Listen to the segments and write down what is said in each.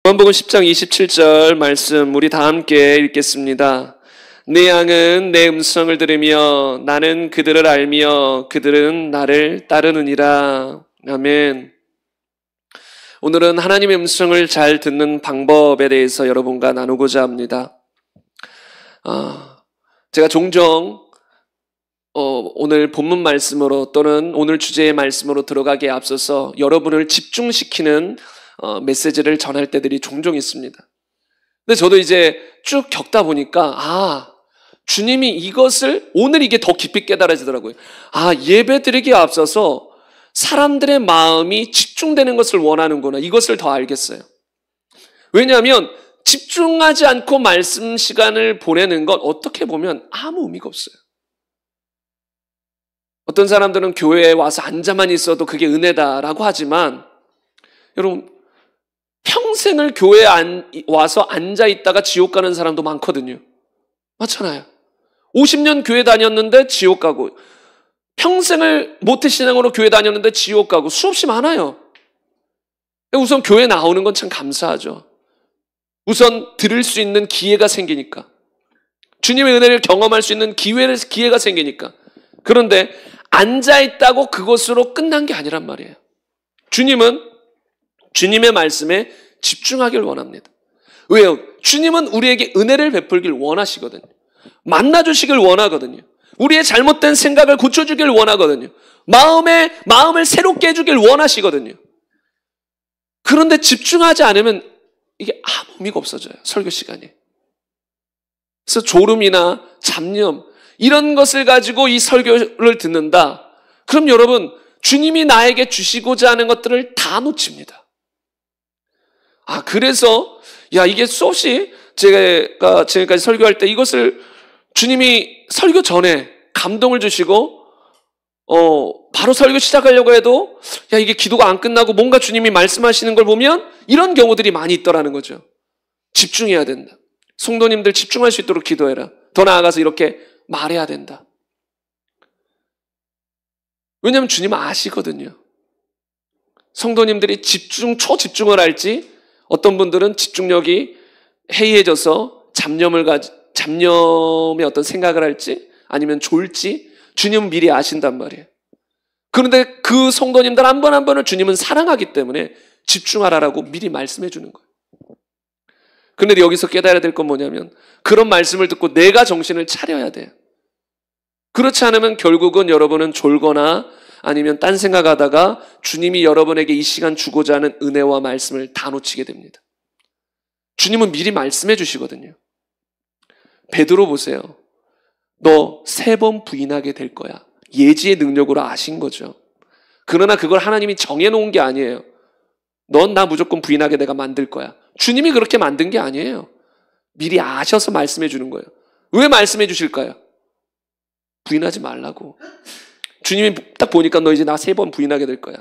요한복음 10장 27절 말씀 우리 다 함께 읽겠습니다. 내 양은 내 음성을 들으며 나는 그들을 알며 그들은 나를 따르느니라. 아멘. 오늘은 하나님의 음성을 잘 듣는 방법에 대해서 여러분과 나누고자 합니다. 제가 종종 오늘 본문 말씀으로 또는 오늘 주제의 말씀으로 들어가기에 앞서서 여러분을 집중시키는 메시지를 전할 때들이 종종 있습니다. 근데 저도 이제 쭉 겪다 보니까 주님이 이것을 오늘 이게 더 깊이 깨달아지더라고요. 예배 드리기에 앞서서 사람들의 마음이 집중되는 것을 원하는구나. 이것을 더 알겠어요. 왜냐하면 집중하지 않고 말씀 시간을 보내는 건 어떻게 보면 아무 의미가 없어요. 어떤 사람들은 교회에 와서 앉아만 있어도 그게 은혜다라고 하지만 여러분 평생을 교회에 와서 앉아있다가 지옥 가는 사람도 많거든요. 맞잖아요. 50년 교회 다녔는데 지옥 가고 평생을 모태신앙으로 교회 다녔는데 지옥 가고 수없이 많아요. 우선 교회 나오는 건 참 감사하죠. 우선 들을 수 있는 기회가 생기니까. 주님의 은혜를 경험할 수 있는 기회가 생기니까. 그런데 앉아있다고 그것으로 끝난 게 아니란 말이에요. 주님은 주님의 말씀에 집중하길 원합니다. 왜요? 주님은 우리에게 은혜를 베풀길 원하시거든요. 만나주시길 원하거든요. 우리의 잘못된 생각을 고쳐주길 원하거든요. 마음을 새롭게 해주길 원하시거든요. 그런데 집중하지 않으면 이게 아무 의미가 없어져요. 설교 시간이. 그래서 졸음이나 잡념 이런 것을 가지고 이 설교를 듣는다. 그럼 여러분 주님이 나에게 주시고자 하는 것들을 다 놓칩니다. 그래서 이게 수없이 제가 지금까지 설교할 때 이것을 주님이 설교 전에 감동을 주시고 바로 설교 시작하려고 해도 이게 기도가 안 끝나고 뭔가 주님이 말씀하시는 걸 보면 이런 경우들이 많이 있더라는 거죠. 집중해야 된다. 성도님들 집중할 수 있도록 기도해라. 더 나아가서 이렇게 말해야 된다. 왜냐하면 주님은 아시거든요. 성도님들이 초집중을 할지 어떤 분들은 집중력이 해이해져서 잡념의 어떤 생각을 할지 아니면 졸지 주님은 미리 아신단 말이에요. 그런데 그 성도님들 한 번 한 번을 주님은 사랑하기 때문에 집중하라라고 미리 말씀해 주는 거예요. 그런데 여기서 깨달아야 될 건 뭐냐면 그런 말씀을 듣고 내가 정신을 차려야 돼요. 그렇지 않으면 결국은 여러분은 졸거나 아니면 딴 생각하다가 주님이 여러분에게 이 시간 주고자 하는 은혜와 말씀을 다 놓치게 됩니다. 주님은 미리 말씀해 주시거든요. 베드로 보세요. 너 3번 부인하게 될 거야. 예지의 능력으로 아신 거죠. 그러나 그걸 하나님이 정해놓은 게 아니에요. 넌 나 무조건 부인하게 내가 만들 거야. 주님이 그렇게 만든 게 아니에요. 미리 아셔서 말씀해 주는 거예요. 왜 말씀해 주실까요? 부인하지 말라고. 주님이 딱 보니까 너 이제 나 3번 부인하게 될 거야.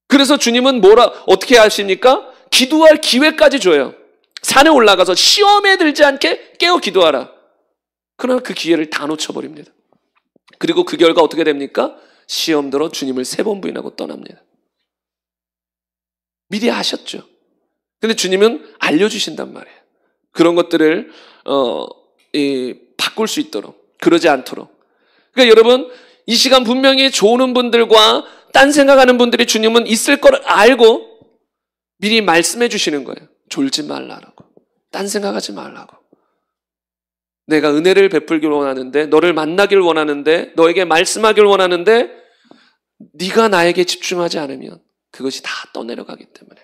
그래서 주님은 어떻게 하십니까? 기도할 기회까지 줘요. 산에 올라가서 시험에 들지 않게 깨어 기도하라. 그러나 그 기회를 다 놓쳐버립니다. 그리고 그 결과 어떻게 됩니까? 시험 들어 주님을 3번 부인하고 떠납니다. 미리 아셨죠. 근데 주님은 알려주신단 말이에요. 그런 것들을 바꿀 수 있도록, 그러지 않도록. 그러니까 여러분 이 시간 분명히 조는 분들과 딴 생각하는 분들이 주님은 있을 걸 알고 미리 말씀해 주시는 거예요. 졸지 말라라고. 딴 생각하지 말라고. 내가 은혜를 베풀길 원하는데, 너를 만나길 원하는데, 너에게 말씀하길 원하는데 네가 나에게 집중하지 않으면 그것이 다 떠내려가기 때문에.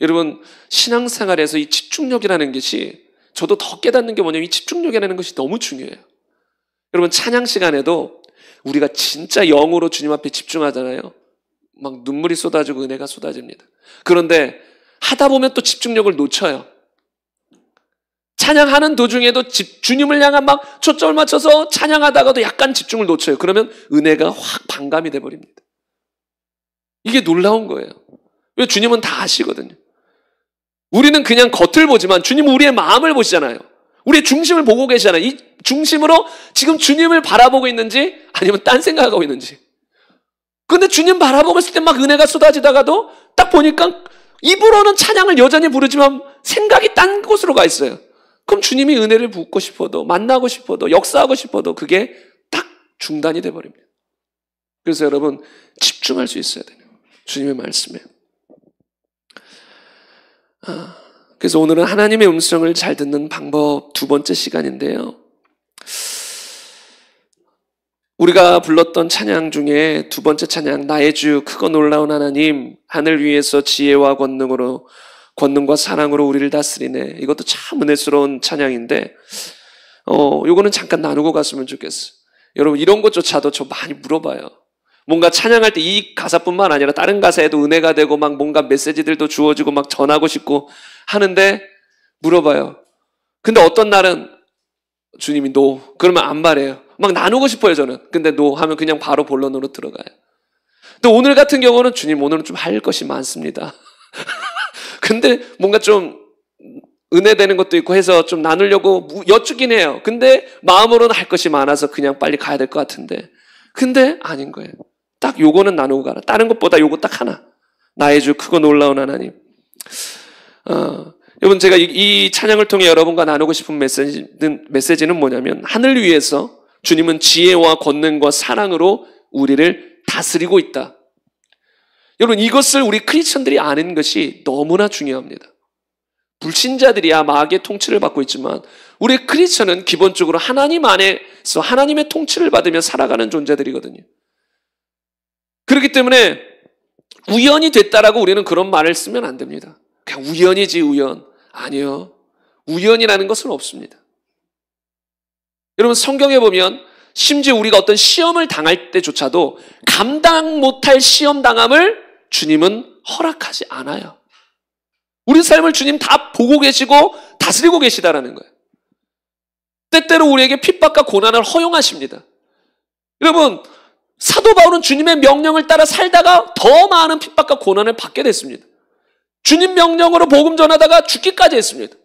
여러분 신앙생활에서 이 집중력이라는 것이 저도 더 깨닫는 게 뭐냐면 이 집중력이라는 것이 너무 중요해요. 여러분 찬양 시간에도 우리가 진짜 영으로 주님 앞에 집중하잖아요. 막 눈물이 쏟아지고 은혜가 쏟아집니다. 그런데 하다 보면 또 집중력을 놓쳐요. 찬양하는 도중에도 주님을 향한 막 초점을 맞춰서 찬양하다가도 약간 집중을 놓쳐요. 그러면 은혜가 확 반감이 돼버립니다. 이게 놀라운 거예요. 왜? 주님은 다 아시거든요. 우리는 그냥 겉을 보지만 주님은 우리의 마음을 보시잖아요. 우리의 중심을 보고 계시잖아요. 이 중심으로 지금 주님을 바라보고 있는지 아니면 딴 생각하고 있는지. 근데 주님 바라보고 있을 때 막 은혜가 쏟아지다가도 딱 보니까 입으로는 찬양을 여전히 부르지만 생각이 딴 곳으로 가 있어요. 그럼 주님이 은혜를 붓고 싶어도, 만나고 싶어도, 역사하고 싶어도 그게 딱 중단이 돼버립니다. 그래서 여러분 집중할 수 있어야 돼요. 주님의 말씀에. 그래서 오늘은 하나님의 음성을 잘 듣는 방법 두 번째 시간인데요. 우리가 불렀던 찬양 중에 두 번째 찬양, 나의 주 크고 놀라운 하나님, 하늘 위에서 지혜와 권능과 사랑으로 우리를 다스리네. 이것도 참 은혜스러운 찬양인데 요거는 잠깐 나누고 갔으면 좋겠어요. 여러분 이런 것조차도 저 많이 물어봐요. 뭔가 찬양할 때 이 가사뿐만 아니라 다른 가사에도 은혜가 되고 막 뭔가 메시지들도 주어지고 막 전하고 싶고 하는데 물어봐요. 근데 어떤 날은 주님이 노. 그러면 안 말해요. 막 나누고 싶어요, 저는. 근데 노 하면 그냥 바로 본론으로 들어가요. 근데 오늘 같은 경우는 주님 오늘은 좀 할 것이 많습니다. 근데 뭔가 좀 은혜되는 것도 있고 해서 좀 나누려고 여쭈긴 해요. 근데 마음으로는 할 것이 많아서 그냥 빨리 가야 될 것 같은데. 근데 아닌 거예요. 딱 요거는 나누고 가라. 다른 것보다 요거 딱 하나. 나의 주 크고 놀라운 하나님. 여러분 제가 이 찬양을 통해 여러분과 나누고 싶은 메시지는 뭐냐면 하늘 위에서 주님은 지혜와 권능과 사랑으로 우리를 다스리고 있다. 여러분 이것을 우리 크리스천들이 아는 것이 너무나 중요합니다. 불신자들이야 마귀의 통치를 받고 있지만 우리 크리스천은 기본적으로 하나님 안에서 하나님의 통치를 받으며 살아가는 존재들이거든요. 그렇기 때문에 우연이 됐다라고 우리는 그런 말을 쓰면 안 됩니다. 그냥 우연이지 우연. 아니요. 우연이라는 것은 없습니다. 여러분 성경에 보면 심지어 우리가 어떤 시험을 당할 때조차도 감당 못할 시험 당함을 주님은 허락하지 않아요. 우리 삶을 주님 다 보고 계시고 다스리고 계시다라는 거예요. 때때로 우리에게 핍박과 고난을 허용하십니다. 여러분 사도 바울은 주님의 명령을 따라 살다가 더 많은 핍박과 고난을 받게 됐습니다. 주님 명령으로 복음 전하다가 죽기까지 했습니다.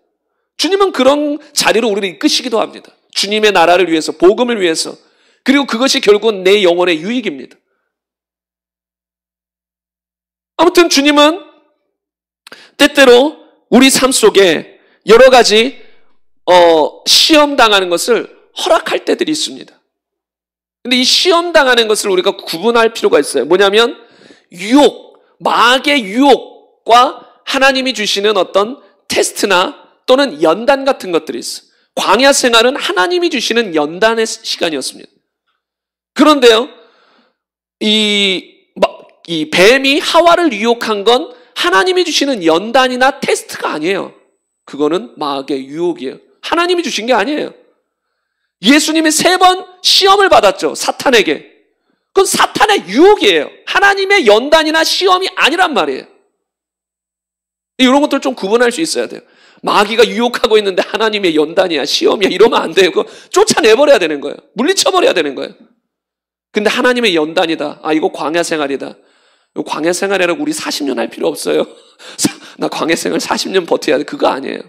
주님은 그런 자리로 우리를 이끄시기도 합니다. 주님의 나라를 위해서, 복음을 위해서. 그리고 그것이 결국은 내 영혼의 유익입니다. 아무튼 주님은 때때로 우리 삶 속에 여러 가지 시험 당하는 것을 허락할 때들이 있습니다. 근데 이 시험 당하는 것을 우리가 구분할 필요가 있어요. 뭐냐면 유혹, 마귀의 유혹과 하나님이 주시는 어떤 테스트나 또는 연단 같은 것들이 있어요. 광야 생활은 하나님이 주시는 연단의 시간이었습니다. 그런데요, 이 뱀이 하와를 유혹한 건 하나님이 주시는 연단이나 테스트가 아니에요. 그거는 마귀의 유혹이에요. 하나님이 주신 게 아니에요. 예수님이 3번 시험을 받았죠. 사탄에게. 그건 사탄의 유혹이에요. 하나님의 연단이나 시험이 아니란 말이에요. 이런 것들 좀 구분할 수 있어야 돼요. 마귀가 유혹하고 있는데 하나님의 연단이야, 시험이야 이러면 안 돼요. 그거 쫓아내버려야 되는 거예요. 물리쳐버려야 되는 거예요. 근데 하나님의 연단이다. 이거 광야 생활이다. 이거 광야 생활이라고 우리 40년 할 필요 없어요. 나 광야 생활 40년 버텨야 돼. 그거 아니에요.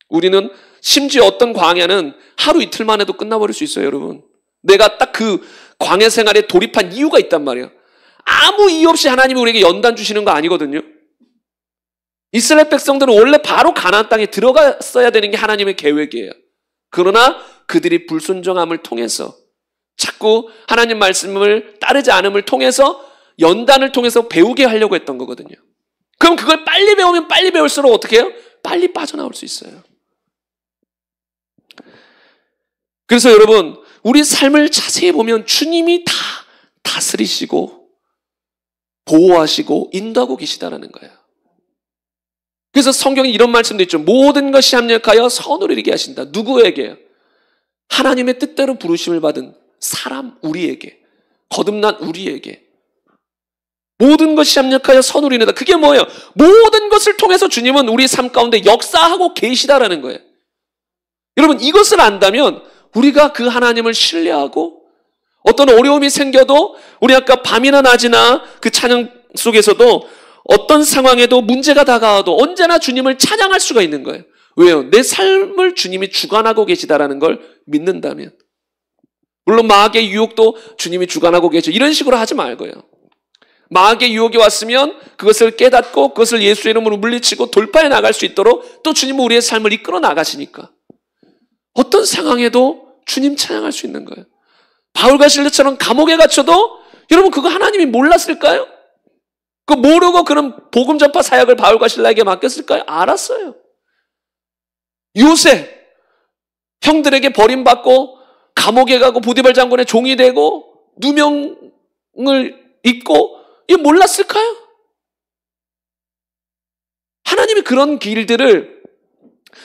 우리는 심지어 어떤 광야는 하루 이틀만 해도 끝나버릴 수 있어요, 여러분. 내가 딱 그 광야 생활에 돌입한 이유가 있단 말이에요. 아무 이유 없이 하나님이 우리에게 연단 주시는 거 아니거든요. 이스라엘 백성들은 원래 바로 가나안 땅에 들어갔어야 되는 게 하나님의 계획이에요. 그러나 그들이 불순종함을 통해서 자꾸 하나님 말씀을 따르지 않음을 통해서 연단을 통해서 배우게 하려고 했던 거거든요. 그럼 그걸 빨리 배우면 빨리 배울수록 어떻게 해요? 빨리 빠져나올 수 있어요. 그래서 여러분 우리 삶을 자세히 보면 주님이 다 다스리시고 보호하시고 인도하고 계시다라는 거예요. 그래서 성경에 이런 말씀도 있죠. 모든 것이 합력하여 선으로 이르게 하신다. 누구에게요? 하나님의 뜻대로 부르심을 받은 사람 우리에게, 거듭난 우리에게. 모든 것이 합력하여 선으로 이르다. 그게 뭐예요? 모든 것을 통해서 주님은 우리 삶 가운데 역사하고 계시다라는 거예요. 여러분 이것을 안다면 우리가 그 하나님을 신뢰하고 어떤 어려움이 생겨도 우리 아까 밤이나 낮이나 그 찬양 속에서도 어떤 상황에도 문제가 다가와도 언제나 주님을 찬양할 수가 있는 거예요. 왜요? 내 삶을 주님이 주관하고 계시다라는 걸 믿는다면. 물론 마귀의 유혹도 주님이 주관하고 계셔. 이런 식으로 하지 말고요. 마귀의 유혹이 왔으면 그것을 깨닫고 그것을 예수의 이름으로 물리치고 돌파해 나갈 수 있도록 또 주님은 우리의 삶을 이끌어 나가시니까 어떤 상황에도 주님 찬양할 수 있는 거예요. 바울과 실레처럼 감옥에 갇혀도 여러분 그거 하나님이 몰랐을까요? 그거 모르고 그런 복음 전파 사역을 바울과 실라에게 맡겼을까요? 알았어요. 요셉 형들에게 버림받고 감옥에 가고 보디발 장군의 종이 되고 누명을 입고 이 몰랐을까요? 하나님이 그런 길들을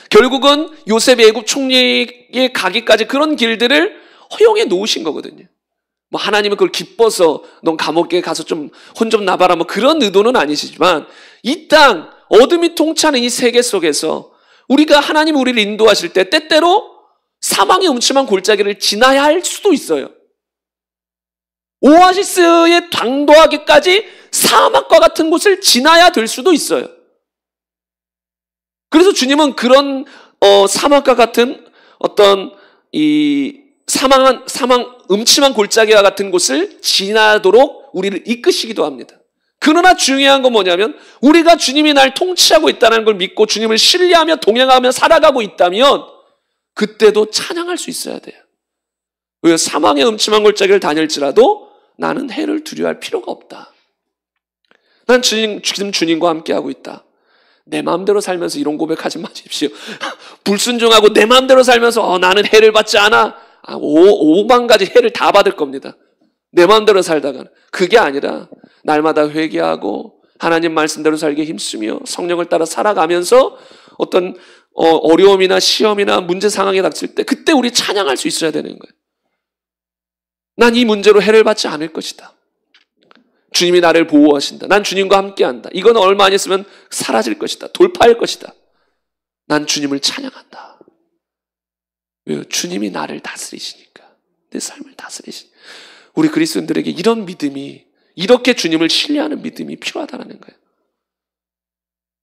결국은 요셉이 애굽 총리에 가기까지 그런 길들을 허용해 놓으신 거거든요. 뭐 하나님은 그걸 기뻐서 넌 감옥에 가서 좀 혼 좀 나봐라 뭐 그런 의도는 아니시지만 이 땅 어둠이 통치하는 이 세계 속에서 우리가 하나님 우리를 인도하실 때 때때로 사망의 음침한 골짜기를 지나야 할 수도 있어요. 오아시스에 당도하기까지 사막과 같은 곳을 지나야 될 수도 있어요. 그래서 주님은 그런 사막과 같은 어떤 이 사망 음침한 골짜기와 같은 곳을 지나도록 우리를 이끄시기도 합니다. 그러나 중요한 건 뭐냐면 우리가 주님이 날 통치하고 있다는 걸 믿고 주님을 신뢰하며 동행하며 살아가고 있다면 그때도 찬양할 수 있어야 돼요. 왜 사망의 음침한 골짜기를 다닐지라도 나는 해를 두려워할 필요가 없다. 난 지금 주님과 함께하고 있다. 내 마음대로 살면서 이런 고백하지 마십시오. 불순종하고 내 마음대로 살면서 나는 해를 받지 않아. 5만 가지 해를 다 받을 겁니다. 내 마음대로 살다가는. 그게 아니라 날마다 회개하고 하나님 말씀대로 살기에 힘쓰며 성령을 따라 살아가면서 어떤 어려움이나 시험이나 문제 상황에 닥칠 때 그때 우리 찬양할 수 있어야 되는 거예요. 난 이 문제로 해를 받지 않을 것이다. 주님이 나를 보호하신다. 난 주님과 함께한다. 이건 얼마 안 있으면 사라질 것이다. 돌파할 것이다. 난 주님을 찬양한다. 왜요? 주님이 나를 다스리시니까. 내 삶을 다스리시니까. 우리 그리스도인들에게 이런 믿음이, 이렇게 주님을 신뢰하는 믿음이 필요하다는 거예요.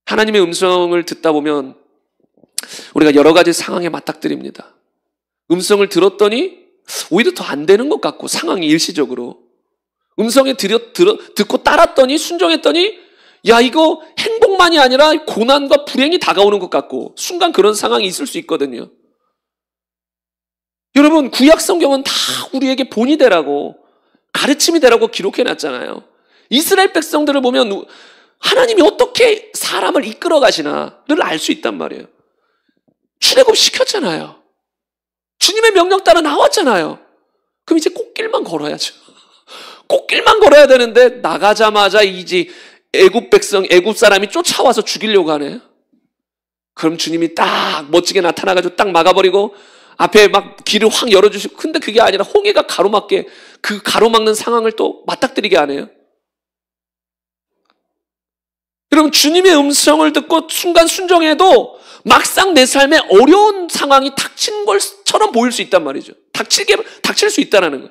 하나님의 음성을 듣다 보면 우리가 여러 가지 상황에 맞닥뜨립니다. 음성을 들었더니 오히려 더 안 되는 것 같고 상황이 일시적으로 음성에 듣고 따랐더니 순종했더니 야 이거 행복만이 아니라 고난과 불행이 다가오는 것 같고 순간 그런 상황이 있을 수 있거든요. 여러분 구약 성경은 다 우리에게 본이 되라고 가르침이 되라고 기록해놨잖아요. 이스라엘 백성들을 보면 하나님이 어떻게 사람을 이끌어 가시나를 알 수 있단 말이에요. 출애굽 시켰잖아요. 주님의 명령 따라 나왔잖아요. 그럼 이제 꽃길만 걸어야죠. 꽃길만 걸어야 되는데 나가자마자 이제 애굽 사람이 쫓아와서 죽이려고 하네요. 그럼 주님이 딱 멋지게 나타나가지고 딱 막아버리고 앞에 막 길을 확 열어주시고 근데 그게 아니라 홍해가 가로막게 그 가로막는 상황을 또 맞닥뜨리게 하네요. 여러분 주님의 음성을 듣고 순간 순종해도 막상 내 삶에 어려운 상황이 닥친 것처럼 보일 수 있단 말이죠. 닥칠 수 있다는 거예요.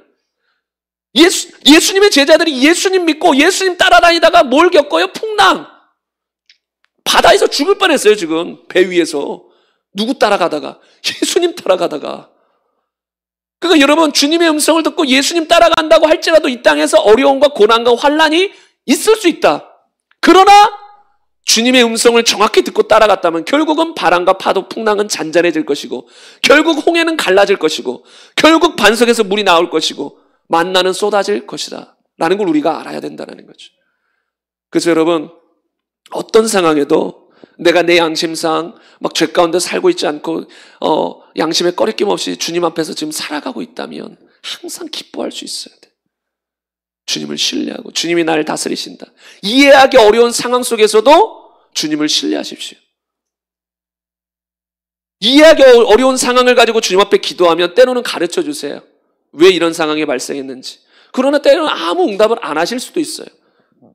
예수님의 제자들이 예수님 믿고 예수님 따라다니다가 뭘 겪어요? 풍랑. 바다에서 죽을 뻔했어요 지금 배 위에서. 누구 따라가다가? 예수님 따라가다가. 그러니까 여러분 주님의 음성을 듣고 예수님 따라간다고 할지라도 이 땅에서 어려움과 고난과 환난이 있을 수 있다. 그러나 주님의 음성을 정확히 듣고 따라갔다면 결국은 바람과 파도 풍랑은 잔잔해질 것이고 결국 홍해는 갈라질 것이고 결국 반석에서 물이 나올 것이고 만나는 쏟아질 것이다 라는 걸 우리가 알아야 된다는 거죠. 그래서 여러분 어떤 상황에도 내가 내 양심상 막 죄 가운데 살고 있지 않고 양심에 꺼리낌 없이 주님 앞에서 지금 살아가고 있다면 항상 기뻐할 수 있어야 돼. 주님을 신뢰하고 주님이 나를 다스리신다. 이해하기 어려운 상황 속에서도 주님을 신뢰하십시오. 이해하기 어려운 상황을 가지고 주님 앞에 기도하면 때로는 가르쳐 주세요. 왜 이런 상황이 발생했는지. 그러나 때로는 아무 응답을 안 하실 수도 있어요.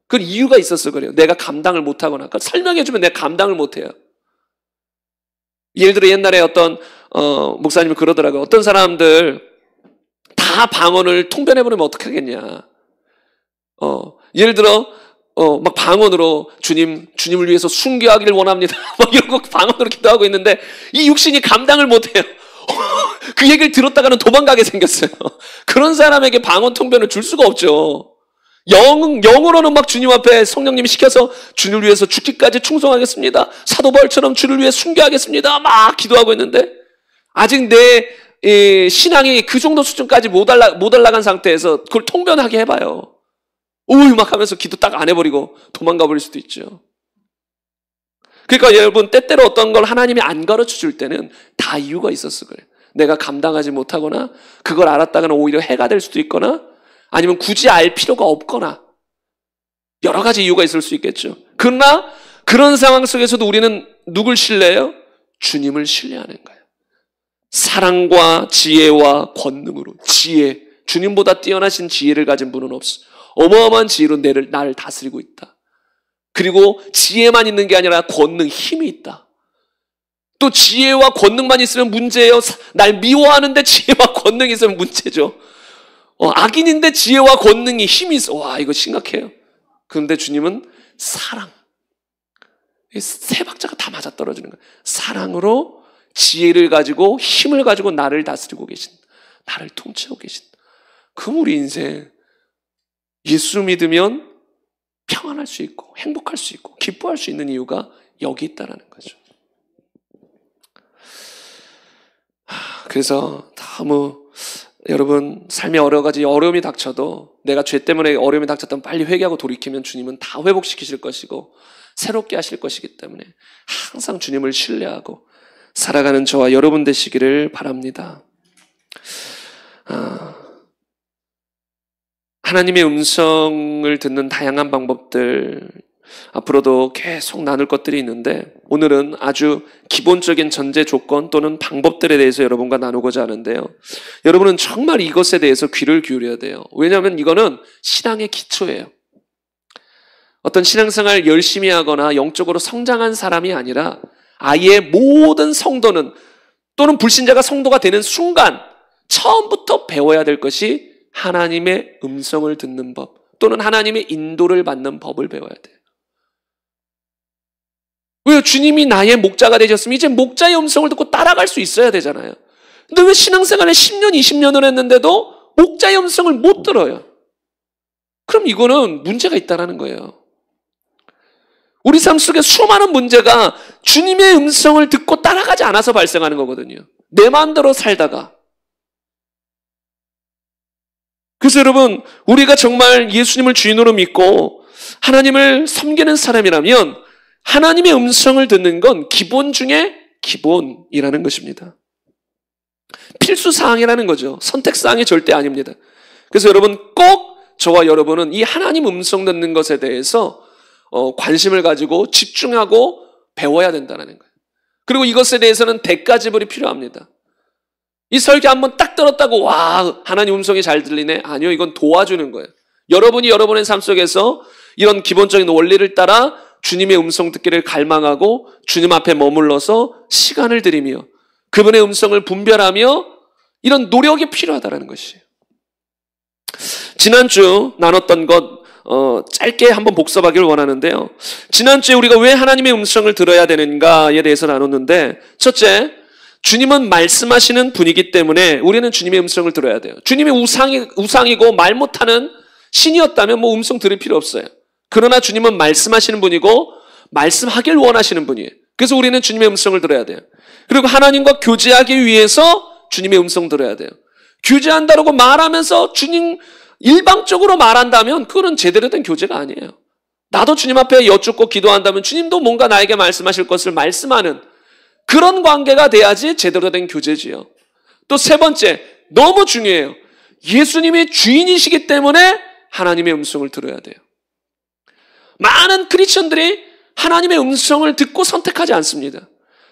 그건 이유가 있어서 그래요. 내가 감당을 못하거나. 그러니까 설명해 주면 내가 감당을 못해요. 예를 들어 옛날에 어떤 목사님이 그러더라고요. 어떤 사람들 다 방언을 통변해버리면 어떻게 하겠냐. 예를 들어 막 방언으로 주님을 위해서 순교하기를 원합니다. 막 이런 거 방언으로 기도하고 있는데 이 육신이 감당을 못해요. 그 얘기를 들었다가는 도망가게 생겼어요. 그런 사람에게 방언 통변을 줄 수가 없죠. 영으로는 막 주님 앞에 성령님이 시켜서 주를 위해서 죽기까지 충성하겠습니다. 사도 바울처럼 주를 위해 순교하겠습니다. 막 기도하고 있는데 아직 내 신앙이 그 정도 수준까지 못 올라간 상태에서 그걸 통변하게 해봐요. 우유 막 하면서 기도 딱 안 해버리고 도망가 버릴 수도 있죠. 그러니까 여러분, 때때로 어떤 걸 하나님이 안 가르쳐 줄 때는 다 이유가 있었어 그래요. 내가 감당하지 못하거나 그걸 알았다가는 오히려 해가 될 수도 있거나 아니면 굳이 알 필요가 없거나 여러 가지 이유가 있을 수 있겠죠. 그러나 그런 상황 속에서도 우리는 누굴 신뢰해요? 주님을 신뢰하는 거예요. 사랑과 지혜와 권능으로. 지혜, 주님보다 뛰어나신 지혜를 가진 분은 없어. 어마어마한 지혜로 나를 다스리고 있다. 그리고 지혜만 있는 게 아니라 권능, 힘이 있다. 또 지혜와 권능만 있으면 문제예요. 날 미워하는데 지혜와 권능이 있으면 문제죠. 악인인데 지혜와 권능이 힘이 있어. 와, 이거 심각해요. 그런데 주님은 사랑. 세 박자가 다 맞아떨어지는 거예요. 사랑으로 지혜를 가지고 힘을 가지고 나를 다스리고 계신, 나를 통치하고 계신. 그럼 우리 인생 예수 믿으면 평안할 수 있고 행복할 수 있고 기뻐할 수 있는 이유가 여기 있다라는 거죠. 그래서 너무 여러분 삶에 여러 가지 어려움이 닥쳐도 내가 죄 때문에 어려움이 닥쳤다면 빨리 회개하고 돌이키면 주님은 다 회복시키실 것이고 새롭게 하실 것이기 때문에 항상 주님을 신뢰하고 살아가는 저와 여러분 되시기를 바랍니다. 하나님의 음성을 듣는 다양한 방법들 앞으로도 계속 나눌 것들이 있는데 오늘은 아주 기본적인 전제 조건 또는 방법들에 대해서 여러분과 나누고자 하는데요. 여러분은 정말 이것에 대해서 귀를 기울여야 돼요. 왜냐하면 이거는 신앙의 기초예요. 어떤 신앙생활 열심히 하거나 영적으로 성장한 사람이 아니라 아예 모든 성도는 또는 불신자가 성도가 되는 순간 처음부터 배워야 될 것이 하나님의 음성을 듣는 법 또는 하나님의 인도를 받는 법을 배워야 돼요. 왜요? 주님이 나의 목자가 되셨으면 이제 목자의 음성을 듣고 따라갈 수 있어야 되잖아요. 근데 왜 신앙생활에 10년, 20년을 했는데도 목자의 음성을 못 들어요? 그럼 이거는 문제가 있다는 거예요. 우리 삶 속에 수많은 문제가 주님의 음성을 듣고 따라가지 않아서 발생하는 거거든요. 내 마음대로 살다가. 그래서 여러분, 우리가 정말 예수님을 주인으로 믿고 하나님을 섬기는 사람이라면 하나님의 음성을 듣는 건 기본 중에 기본이라는 것입니다. 필수사항이라는 거죠. 선택사항이 절대 아닙니다. 그래서 여러분 꼭 저와 여러분은 이 하나님 음성 듣는 것에 대해서 관심을 가지고 집중하고 배워야 된다는 거예요. 그리고 이것에 대해서는 대가 지불이 필요합니다. 이 설교 한번 딱 들었다고 와 하나님 음성이 잘 들리네? 아니요, 이건 도와주는 거예요. 여러분이 여러분의 삶 속에서 이런 기본적인 원리를 따라 주님의 음성 듣기를 갈망하고 주님 앞에 머물러서 시간을 들이며 그분의 음성을 분별하며 이런 노력이 필요하다는 것이에요. 지난주 나눴던 것 짧게 한번 복습하기를 원하는데요. 지난주에 우리가 왜 하나님의 음성을 들어야 되는가에 대해서 나눴는데 첫째, 주님은 말씀하시는 분이기 때문에 우리는 주님의 음성을 들어야 돼요. 주님이 우상이고 말 못하는 신이었다면 뭐 음성 들을 필요 없어요. 그러나 주님은 말씀하시는 분이고 말씀하길 원하시는 분이에요. 그래서 우리는 주님의 음성을 들어야 돼요. 그리고 하나님과 교제하기 위해서 주님의 음성 들어야 돼요. 교제한다고 말하면서 주님 일방적으로 말한다면 그거는 제대로 된 교제가 아니에요. 나도 주님 앞에 여쭙고 기도한다면 주님도 뭔가 나에게 말씀하실 것을 말씀하는 그런 관계가 돼야지 제대로 된 교제지요. 또 세 번째, 너무 중요해요. 예수님이 주인이시기 때문에 하나님의 음성을 들어야 돼요. 많은 크리스천들이 하나님의 음성을 듣고 선택하지 않습니다.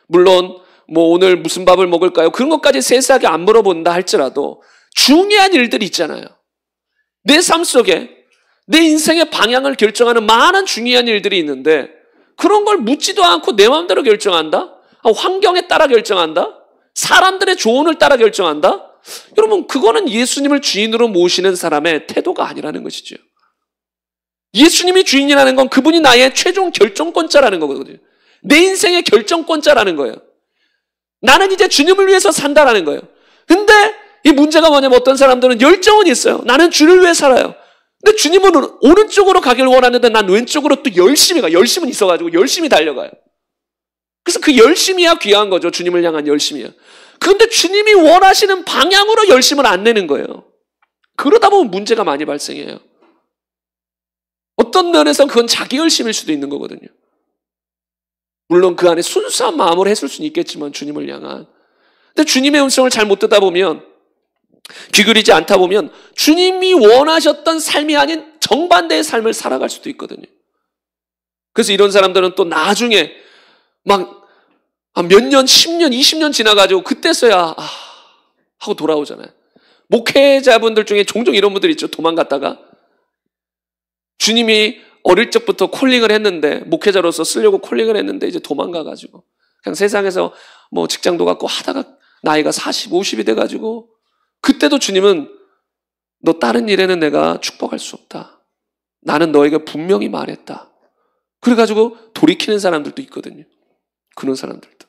물론 뭐 오늘 무슨 밥을 먹을까요? 그런 것까지 세세하게 안 물어본다 할지라도 중요한 일들이 있잖아요. 내 삶 속에 내 인생의 방향을 결정하는 많은 중요한 일들이 있는데 그런 걸 묻지도 않고 내 마음대로 결정한다? 환경에 따라 결정한다? 사람들의 조언을 따라 결정한다? 여러분, 그거는 예수님을 주인으로 모시는 사람의 태도가 아니라는 것이죠. 예수님이 주인이라는 건 그분이 나의 최종 결정권자라는 거거든요. 내 인생의 결정권자라는 거예요. 나는 이제 주님을 위해서 산다라는 거예요. 근데 이 문제가 뭐냐면 어떤 사람들은 열정은 있어요. 나는 주를 위해 살아요. 근데 주님은 오른쪽으로 가길 원하는데 난 왼쪽으로 또 열심히 가. 열심은 있어가지고 열심히 달려가요. 그래서 그 열심이야 귀한 거죠. 주님을 향한 열심이야. 그런데 주님이 원하시는 방향으로 열심을 안 내는 거예요. 그러다 보면 문제가 많이 발생해요. 어떤 면에서 그건 자기 열심일 수도 있는 거거든요. 물론 그 안에 순수한 마음으로 했을 수는 있겠지만 주님을 향한. 근데 주님의 음성을 잘 못 듣다 보면, 귀 기울이지 않다 보면 주님이 원하셨던 삶이 아닌 정반대의 삶을 살아갈 수도 있거든요. 그래서 이런 사람들은 또 나중에 막 몇 년, 10년, 20년 지나가지고 그때서야 하고 돌아오잖아요. 목회자분들 중에 종종 이런 분들 있죠. 도망갔다가 주님이 어릴 적부터 콜링을 했는데, 목회자로서 쓰려고 콜링을 했는데 이제 도망가가지고 그냥 세상에서 뭐 직장도 갖고 하다가 나이가 40, 50이 돼가지고, 그때도 주님은 너 다른 일에는 내가 축복할 수 없다. 나는 너에게 분명히 말했다. 그래가지고 돌이키는 사람들도 있거든요. 그런 사람들도.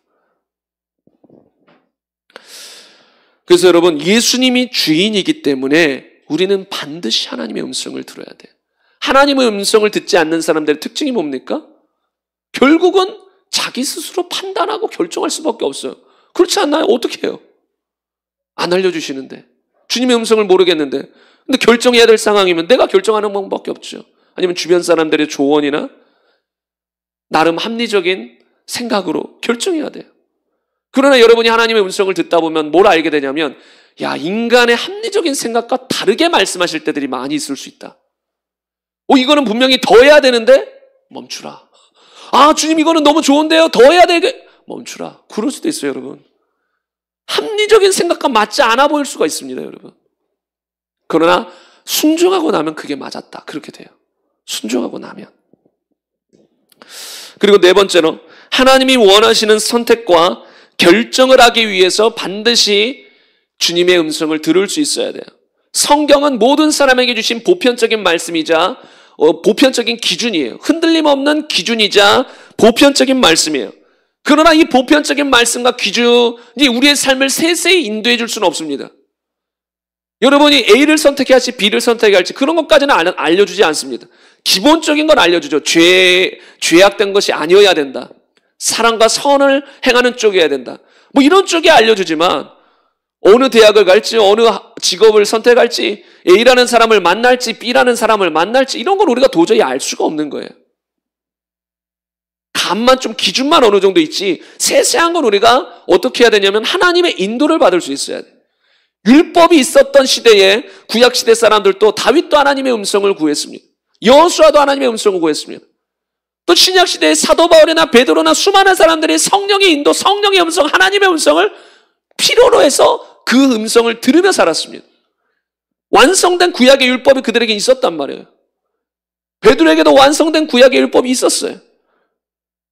그래서 여러분, 예수님이 주인이기 때문에 우리는 반드시 하나님의 음성을 들어야 돼요. 하나님의 음성을 듣지 않는 사람들의 특징이 뭡니까? 결국은 자기 스스로 판단하고 결정할 수밖에 없어요. 그렇지 않나요? 어떻게 해요? 안 알려주시는데, 주님의 음성을 모르겠는데, 근데 결정해야 될 상황이면 내가 결정하는 방법밖에 없죠. 아니면 주변 사람들의 조언이나 나름 합리적인 생각으로 결정해야 돼요. 그러나 여러분이 하나님의 음성을 듣다 보면 뭘 알게 되냐면, 야, 인간의 합리적인 생각과 다르게 말씀하실 때들이 많이 있을 수 있다. 이거는 분명히 더 해야 되는데 멈추라. 주님 이거는 너무 좋은데요. 더 해야 되게 멈추라. 그럴 수도 있어요, 여러분. 합리적인 생각과 맞지 않아 보일 수가 있습니다, 여러분. 그러나 순종하고 나면 그게 맞았다. 그렇게 돼요. 순종하고 나면. 그리고 네 번째로, 하나님이 원하시는 선택과 결정을 하기 위해서 반드시 주님의 음성을 들을 수 있어야 돼요. 성경은 모든 사람에게 주신 보편적인 말씀이자 보편적인 기준이에요. 흔들림 없는 기준이자 보편적인 말씀이에요. 그러나 이 보편적인 말씀과 기준이 우리의 삶을 세세히 인도해 줄 수는 없습니다. 여러분이 A를 선택해야 할지 B를 선택해야 할지 그런 것까지는 알려주지 않습니다. 기본적인 건 알려주죠. 죄악된 것이 아니어야 된다. 사랑과 선을 행하는 쪽이어야 된다. 뭐 이런 쪽에 알려주지만, 어느 대학을 갈지, 어느 직업을 선택할지, A라는 사람을 만날지 B라는 사람을 만날지 이런 걸 우리가 도저히 알 수가 없는 거예요. 감만 좀, 기준만 어느 정도 있지 세세한 건 우리가 어떻게 해야 되냐면 하나님의 인도를 받을 수 있어야 돼요. 율법이 있었던 시대에 구약시대 사람들도, 다윗도 하나님의 음성을 구했습니다. 여호수아도 하나님의 음성을 구했습니다. 또 신약시대의 사도 바울이나 베드로나 수많은 사람들이 성령의 인도, 성령의 음성, 하나님의 음성을 필요로 해서 그 음성을 들으며 살았습니다. 완성된 구약의 율법이 그들에게 있었단 말이에요. 베드로에게도 완성된 구약의 율법이 있었어요.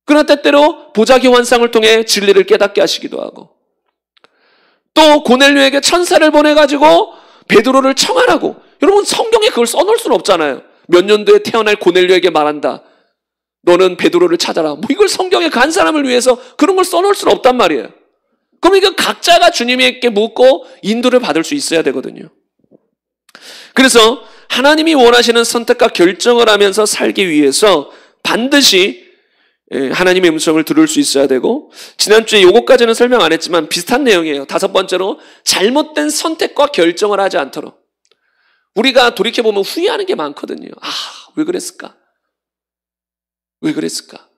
그러나 때때로 보자기 환상을 통해 진리를 깨닫게 하시기도 하고, 또 고넬료에게 천사를 보내가지고 베드로를 청하라고. 여러분, 성경에 그걸 써놓을 수는 없잖아요. 몇 년도에 태어날 고넬료에게 말한다. 너는 베드로를 찾아라. 뭐 이걸 성경에 간 사람을 위해서 그런 걸 써놓을 수는 없단 말이에요. 그럼 이건 각자가 주님에게 묻고 인도를 받을 수 있어야 되거든요. 그래서 하나님이 원하시는 선택과 결정을 하면서 살기 위해서 반드시 하나님의 음성을 들을 수 있어야 되고, 지난주에 요거까지는 설명 안 했지만 비슷한 내용이에요. 다섯 번째로, 잘못된 선택과 결정을 하지 않도록. 우리가 돌이켜보면 후회하는 게 많거든요. 왜 그랬을까? 왜 그랬을까?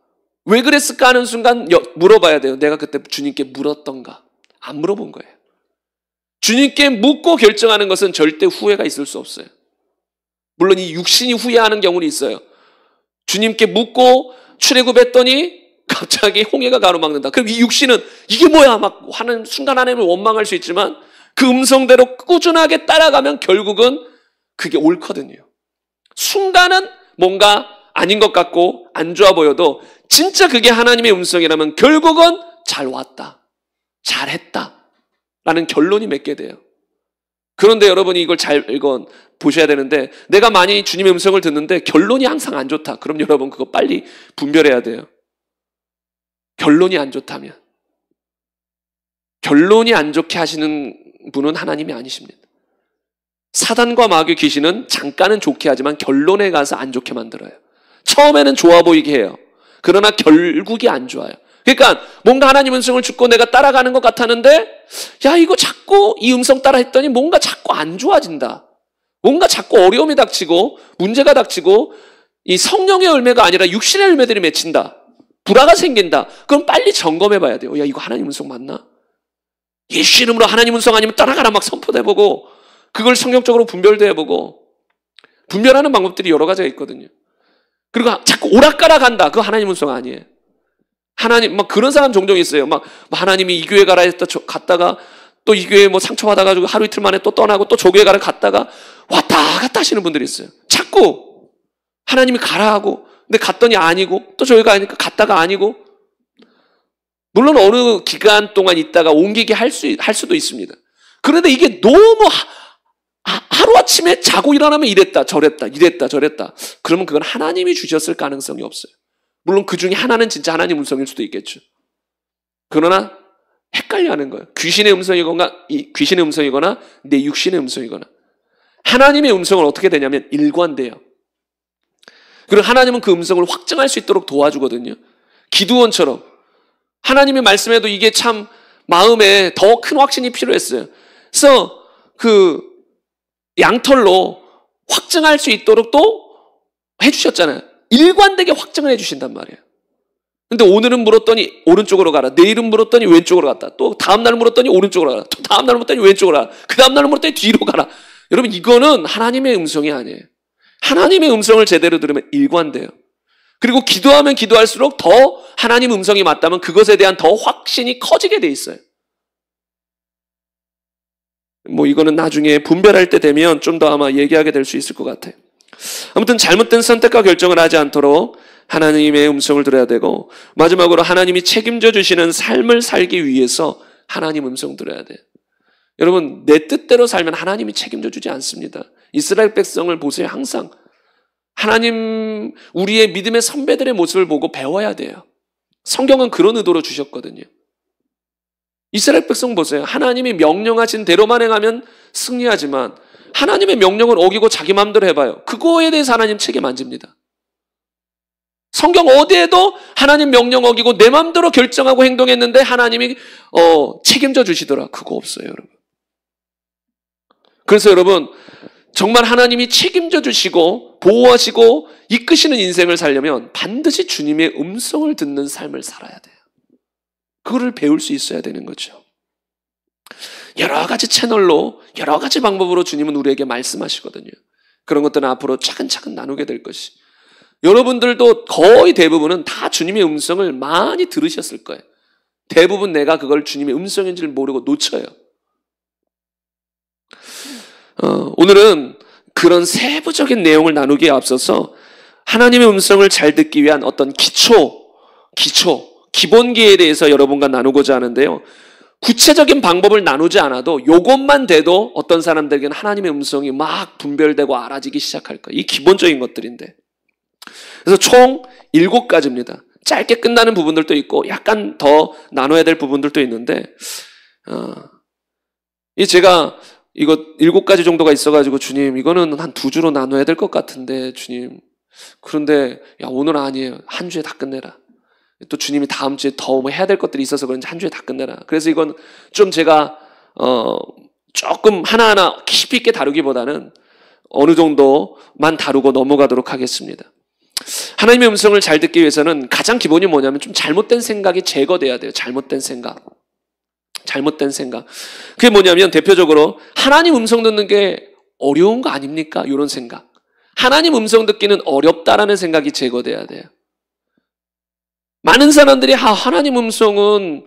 왜 그랬을까 하는 순간 물어봐야 돼요. 내가 그때 주님께 물었던가? 안 물어본 거예요. 주님께 묻고 결정하는 것은 절대 후회가 있을 수 없어요. 물론 이 육신이 후회하는 경우는 있어요. 주님께 묻고 출애굽했더니 갑자기 홍해가 가로막는다. 그럼 이 육신은 이게 뭐야? 막 하는 순간 하나님을 원망할 수 있지만, 그 음성대로 꾸준하게 따라가면 결국은 그게 옳거든요. 순간은 뭔가 아닌 것 같고 안 좋아 보여도 진짜 그게 하나님의 음성이라면 결국은 잘 왔다, 잘했다 라는 결론이 맺게 돼요. 그런데 여러분이 이걸 잘 보셔야 되는데, 내가 많이 주님의 음성을 듣는데 결론이 항상 안 좋다. 그럼 여러분 그거 빨리 분별해야 돼요. 결론이 안 좋다면, 결론이 안 좋게 하시는 분은 하나님이 아니십니다. 사단과 마귀 귀신은 잠깐은 좋게 하지만 결론에 가서 안 좋게 만들어요. 처음에는 좋아 보이게 해요. 그러나 결국이 안 좋아요. 그러니까 뭔가 하나님 음성을 듣고 내가 따라가는 것 같았는데 야 이거 자꾸 이 음성 따라 했더니 뭔가 자꾸 안 좋아진다. 뭔가 자꾸 어려움이 닥치고 문제가 닥치고 이 성령의 열매가 아니라 육신의 열매들이 맺힌다. 불화가 생긴다. 그럼 빨리 점검해 봐야 돼요. 야 이거 하나님 음성 맞나? 예수 이름으로 하나님 음성 아니면 따라가라 막 선포도 해보고 그걸 성경적으로 분별도 해보고 분별하는 방법들이 여러 가지가 있거든요. 그리고 자꾸 오락가락 한다. 그거 하나님 음성 아니에요. 하나님 막 그런 사람 종종 있어요. 막 하나님이 이 교회 가라 했다 갔다가 또 이 교회 뭐 상처받아가지고 하루 이틀 만에 또 떠나고 또 저 교회 가라 갔다가 왔다 갔다 하시는 분들이 있어요. 자꾸 하나님이 가라 하고 근데 갔더니 아니고 또 저희 가니까 갔다가 아니고 물론 어느 기간 동안 있다가 옮기게 할 수도 있습니다. 그런데 이게 너무 하루아침에 자고 일어나면 이랬다 저랬다 그러면 그건 하나님이 주셨을 가능성이 없어요. 물론 그 중에 하나는 진짜 하나님 음성일 수도 있겠죠. 그러나 헷갈려하는 거예요. 귀신의 음성이거나 내 육신의 음성이거나 하나님의 음성은 어떻게 되냐면 일관돼요. 그리고 하나님은 그 음성을 확증할 수 있도록 도와주거든요. 기드온처럼 하나님의 말씀에도 이게 참 마음에 더 큰 확신이 필요했어요. 그래서 그 양털로 확증할 수 있도록 또 해주셨잖아요. 일관되게 확증을 해주신단 말이에요. 근데 오늘은 물었더니 오른쪽으로 가라. 내일은 물었더니 왼쪽으로 갔다. 또 다음날 물었더니 오른쪽으로 가라. 또 다음날 물었더니 왼쪽으로 가라. 그 다음날 물었더니 뒤로 가라. 여러분 이거는 하나님의 음성이 아니에요. 하나님의 음성을 제대로 들으면 일관돼요. 그리고 기도하면 기도할수록 더 하나님 음성이 맞다면 그것에 대한 더 확신이 커지게 돼 있어요. 뭐 이거는 나중에 분별할 때 되면 좀 더 아마 얘기하게 될 수 있을 것 같아요. 아무튼 잘못된 선택과 결정을 하지 않도록 하나님의 음성을 들어야 되고 마지막으로 하나님이 책임져 주시는 삶을 살기 위해서 하나님 음성 들어야 돼요. 여러분 내 뜻대로 살면 하나님이 책임져 주지 않습니다. 이스라엘 백성을 보세요. 항상 하나님 우리의 믿음의 선배들의 모습을 보고 배워야 돼요. 성경은 그런 의도로 주셨거든요. 이스라엘 백성 보세요. 하나님이 명령하신 대로만 행하면 승리하지만 하나님의 명령을 어기고 자기 마음대로 해봐요. 그거에 대해서 하나님 책임 안 집니다. 성경 어디에도 하나님 명령 어기고 내 마음대로 결정하고 행동했는데 하나님이 책임져 주시더라. 그거 없어요, 여러분. 그래서 여러분 정말 하나님이 책임져 주시고 보호하시고 이끄시는 인생을 살려면 반드시 주님의 음성을 듣는 삶을 살아야 돼요. 그거를 배울 수 있어야 되는 거죠. 여러 가지 채널로 여러 가지 방법으로 주님은 우리에게 말씀하시거든요. 그런 것들은 앞으로 차근차근 나누게 될 것이. 여러분들도 거의 대부분은 다 주님의 음성을 많이 들으셨을 거예요. 대부분 내가 그걸 주님의 음성인지를 모르고 놓쳐요. 오늘은 그런 세부적인 내용을 나누기에 앞서서 하나님의 음성을 잘 듣기 위한 어떤 기본기에 대해서 여러분과 나누고자 하는데요. 구체적인 방법을 나누지 않아도 이것만 돼도 어떤 사람들에게는 하나님의 음성이 막 분별되고 알아지기 시작할 거예요. 이 기본적인 것들인데. 그래서 총 7가지입니다. 짧게 끝나는 부분들도 있고 약간 더 나눠야 될 부분들도 있는데 제가 이거 7가지 정도가 있어가지고 주님 이거는 한 2주로 나눠야 될 것 같은데 주님 그런데 야 오늘 아니에요. 한 주에 다 끝내라. 또 주님이 다음 주에 더 뭐 해야 될 것들이 있어서 그런지 한 주에 다 끝내라. 그래서 이건 좀 제가 조금 하나하나 깊이 있게 다루기보다는 어느 정도만 다루고 넘어가도록 하겠습니다. 하나님의 음성을 잘 듣기 위해서는 가장 기본이 뭐냐면 좀 잘못된 생각이 제거돼야 돼요. 잘못된 생각. 그게 뭐냐면 대표적으로 하나님 음성 듣는 게 어려운 거 아닙니까? 이런 생각. 하나님 음성 듣기는 어렵다라는 생각이 제거돼야 돼요. 많은 사람들이 하나님 음성은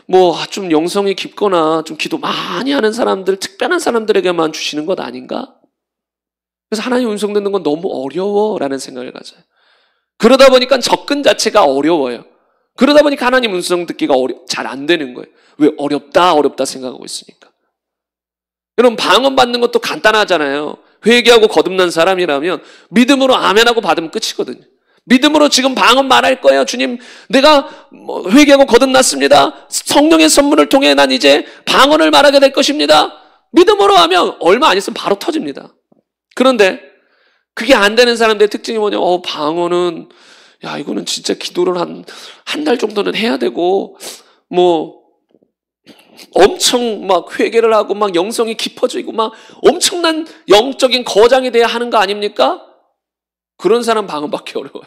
뭐 좀 영성이 깊거나 좀 기도 많이 하는 사람들, 특별한 사람들에게만 주시는 것 아닌가? 그래서 하나님 음성 듣는 건 너무 어려워라는 생각을 가져요. 그러다 보니까 접근 자체가 어려워요. 그러다 보니까 하나님 음성 듣기가 잘 안 되는 거예요. 왜? 어렵다 생각하고 있으니까. 여러분 방언 받는 것도 간단하잖아요. 회개하고 거듭난 사람이라면 믿음으로 아멘하고 받으면 끝이거든요. 믿음으로 지금 방언 말할 거예요. 주님 내가 회개하고 거듭났습니다. 성령의 선물을 통해 난 이제 방언을 말하게 될 것입니다. 믿음으로 하면 얼마 안 있으면 바로 터집니다. 그런데 그게 안 되는 사람들의 특징이 뭐냐? 방언은 야, 이거는 진짜 기도를 한 달 정도는 해야 되고, 뭐 엄청 막 회개를 하고 막 영성이 깊어지고 막 엄청난 영적인 거장이 돼야 하는 거 아닙니까? 그런 사람 방언 받기 어려워요.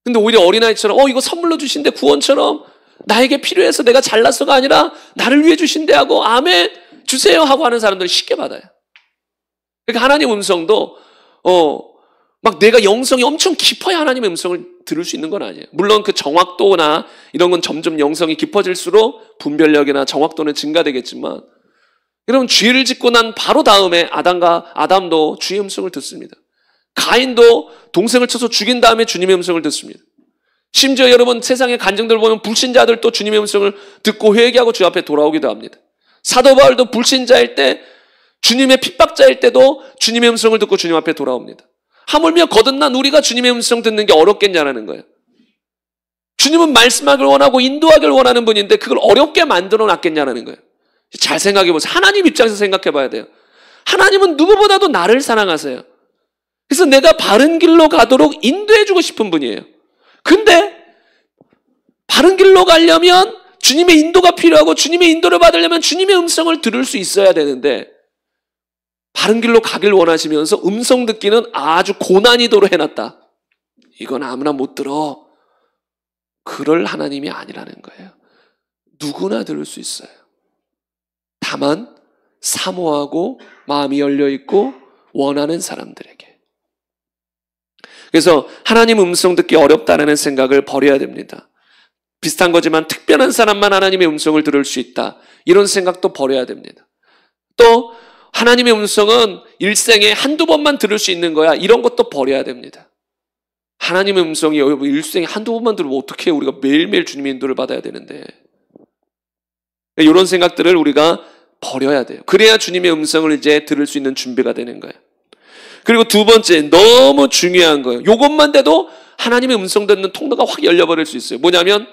근데 오히려 어린아이처럼 이거 선물로 주신대, 구원처럼 나에게 필요해서 내가 잘났어가 아니라 나를 위해 주신대 하고 아멘 주세요 하고 하는 사람들은 쉽게 받아요. 그러니까 하나님 음성도 막 내가 영성이 엄청 깊어야 하나님의 음성을 들을 수 있는 건 아니에요. 물론 그 정확도나 이런 건 점점 영성이 깊어질수록 분별력이나 정확도는 증가되겠지만, 여러분 죄를 짓고 난 바로 다음에 아담도 주의 음성을 듣습니다. 가인도 동생을 쳐서 죽인 다음에 주님의 음성을 듣습니다. 심지어 여러분 세상의 간증들 보면 불신자들도 주님의 음성을 듣고 회개하고 주 앞에 돌아오기도 합니다. 사도 바울도 불신자일 때, 주님의 핍박자일 때도 주님의 음성을 듣고 주님 앞에 돌아옵니다. 하물며 거듭난 우리가 주님의 음성 듣는 게 어렵겠냐라는 거예요. 주님은 말씀하길 원하고 인도하길 원하는 분인데 그걸 어렵게 만들어 놨겠냐라는 거예요. 잘 생각해 보세요. 하나님 입장에서 생각해 봐야 돼요. 하나님은 누구보다도 나를 사랑하세요. 그래서 내가 바른 길로 가도록 인도해 주고 싶은 분이에요. 근데 바른 길로 가려면 주님의 인도가 필요하고, 주님의 인도를 받으려면 주님의 음성을 들을 수 있어야 되는데, 바른 길로 가길 원하시면서 음성 듣기는 아주 고난이도로 해놨다. 이건 아무나 못 들어. 그럴 하나님이 아니라는 거예요. 누구나 들을 수 있어요. 다만 사모하고 마음이 열려있고 원하는 사람들에게. 그래서 하나님 음성 듣기 어렵다는 생각을 버려야 됩니다. 비슷한 거지만 특별한 사람만 하나님의 음성을 들을 수 있다, 이런 생각도 버려야 됩니다. 또 하나님의 음성은 일생에 한두 번만 들을 수 있는 거야, 이런 것도 버려야 됩니다. 하나님의 음성이 일생에 한두 번만 들으면 어떻게 우리가 매일매일 주님의 인도를 받아야 되는데, 이런 생각들을 우리가 버려야 돼요. 그래야 주님의 음성을 이제 들을 수 있는 준비가 되는 거예요. 그리고 두 번째, 너무 중요한 거예요. 이것만 돼도 하나님의 음성 듣는 통로가 확 열려버릴 수 있어요. 뭐냐면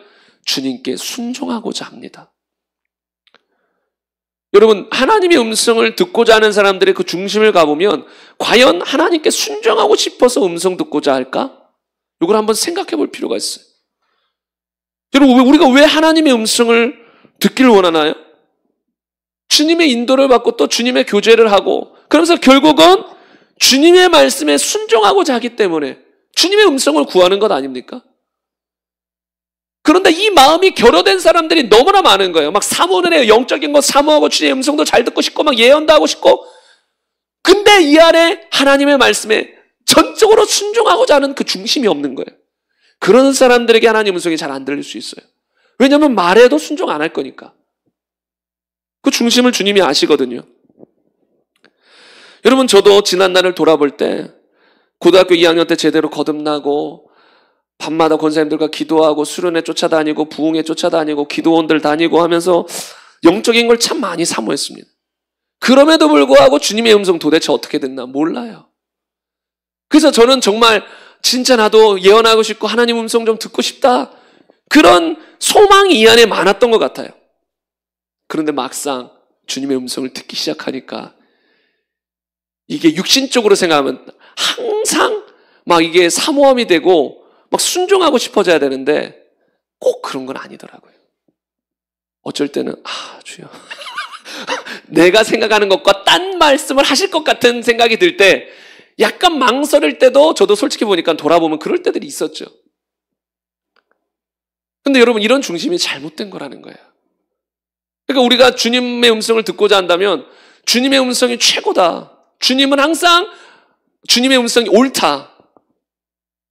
주님께 순종하고자 합니다. 여러분, 하나님의 음성을 듣고자 하는 사람들의 그 중심을 가보면 과연 하나님께 순종하고 싶어서 음성 듣고자 할까? 이걸 한번 생각해 볼 필요가 있어요. 여러분, 우리가 왜 하나님의 음성을 듣기를 원하나요? 주님의 인도를 받고 또 주님의 교제를 하고, 그러면서 결국은 주님의 말씀에 순종하고자 하기 때문에 주님의 음성을 구하는 것 아닙니까? 그런데 이 마음이 결여된 사람들이 너무나 많은 거예요. 막 사모는 해요. 영적인 거 사모하고 주님의 음성도 잘 듣고 싶고 막 예언도 하고 싶고, 근데 이 안에 하나님의 말씀에 전적으로 순종하고자 하는 그 중심이 없는 거예요. 그런 사람들에게 하나님 음성이 잘 안 들릴 수 있어요. 왜냐하면 말해도 순종 안 할 거니까. 그 중심을 주님이 아시거든요. 여러분, 저도 지난날을 돌아볼 때 고등학교 2학년 때 제대로 거듭나고 밤마다 권사님들과 기도하고 수련회 쫓아다니고 부흥회 쫓아다니고 기도원들 다니고 하면서 영적인 걸 참 많이 사모했습니다. 그럼에도 불구하고 주님의 음성 도대체 어떻게 듣나 몰라요. 그래서 저는 정말 진짜 나도 예언하고 싶고 하나님 음성 좀 듣고 싶다, 그런 소망이 이 안에 많았던 것 같아요. 그런데 막상 주님의 음성을 듣기 시작하니까 이게 육신적으로 생각하면 항상 막 이게 사모함이 되고 막 순종하고 싶어져야 되는데 꼭 그런 건 아니더라고요. 어쩔 때는 주여 내가 생각하는 것과 딴 말씀을 하실 것 같은 생각이 들 때 약간 망설일 때도 저도 솔직히 보니까 돌아보면 그럴 때들이 있었죠. 근데 여러분, 이런 중심이 잘못된 거라는 거예요. 그러니까 우리가 주님의 음성을 듣고자 한다면 주님의 음성이 최고다, 주님은 항상 주님의 음성이 옳다,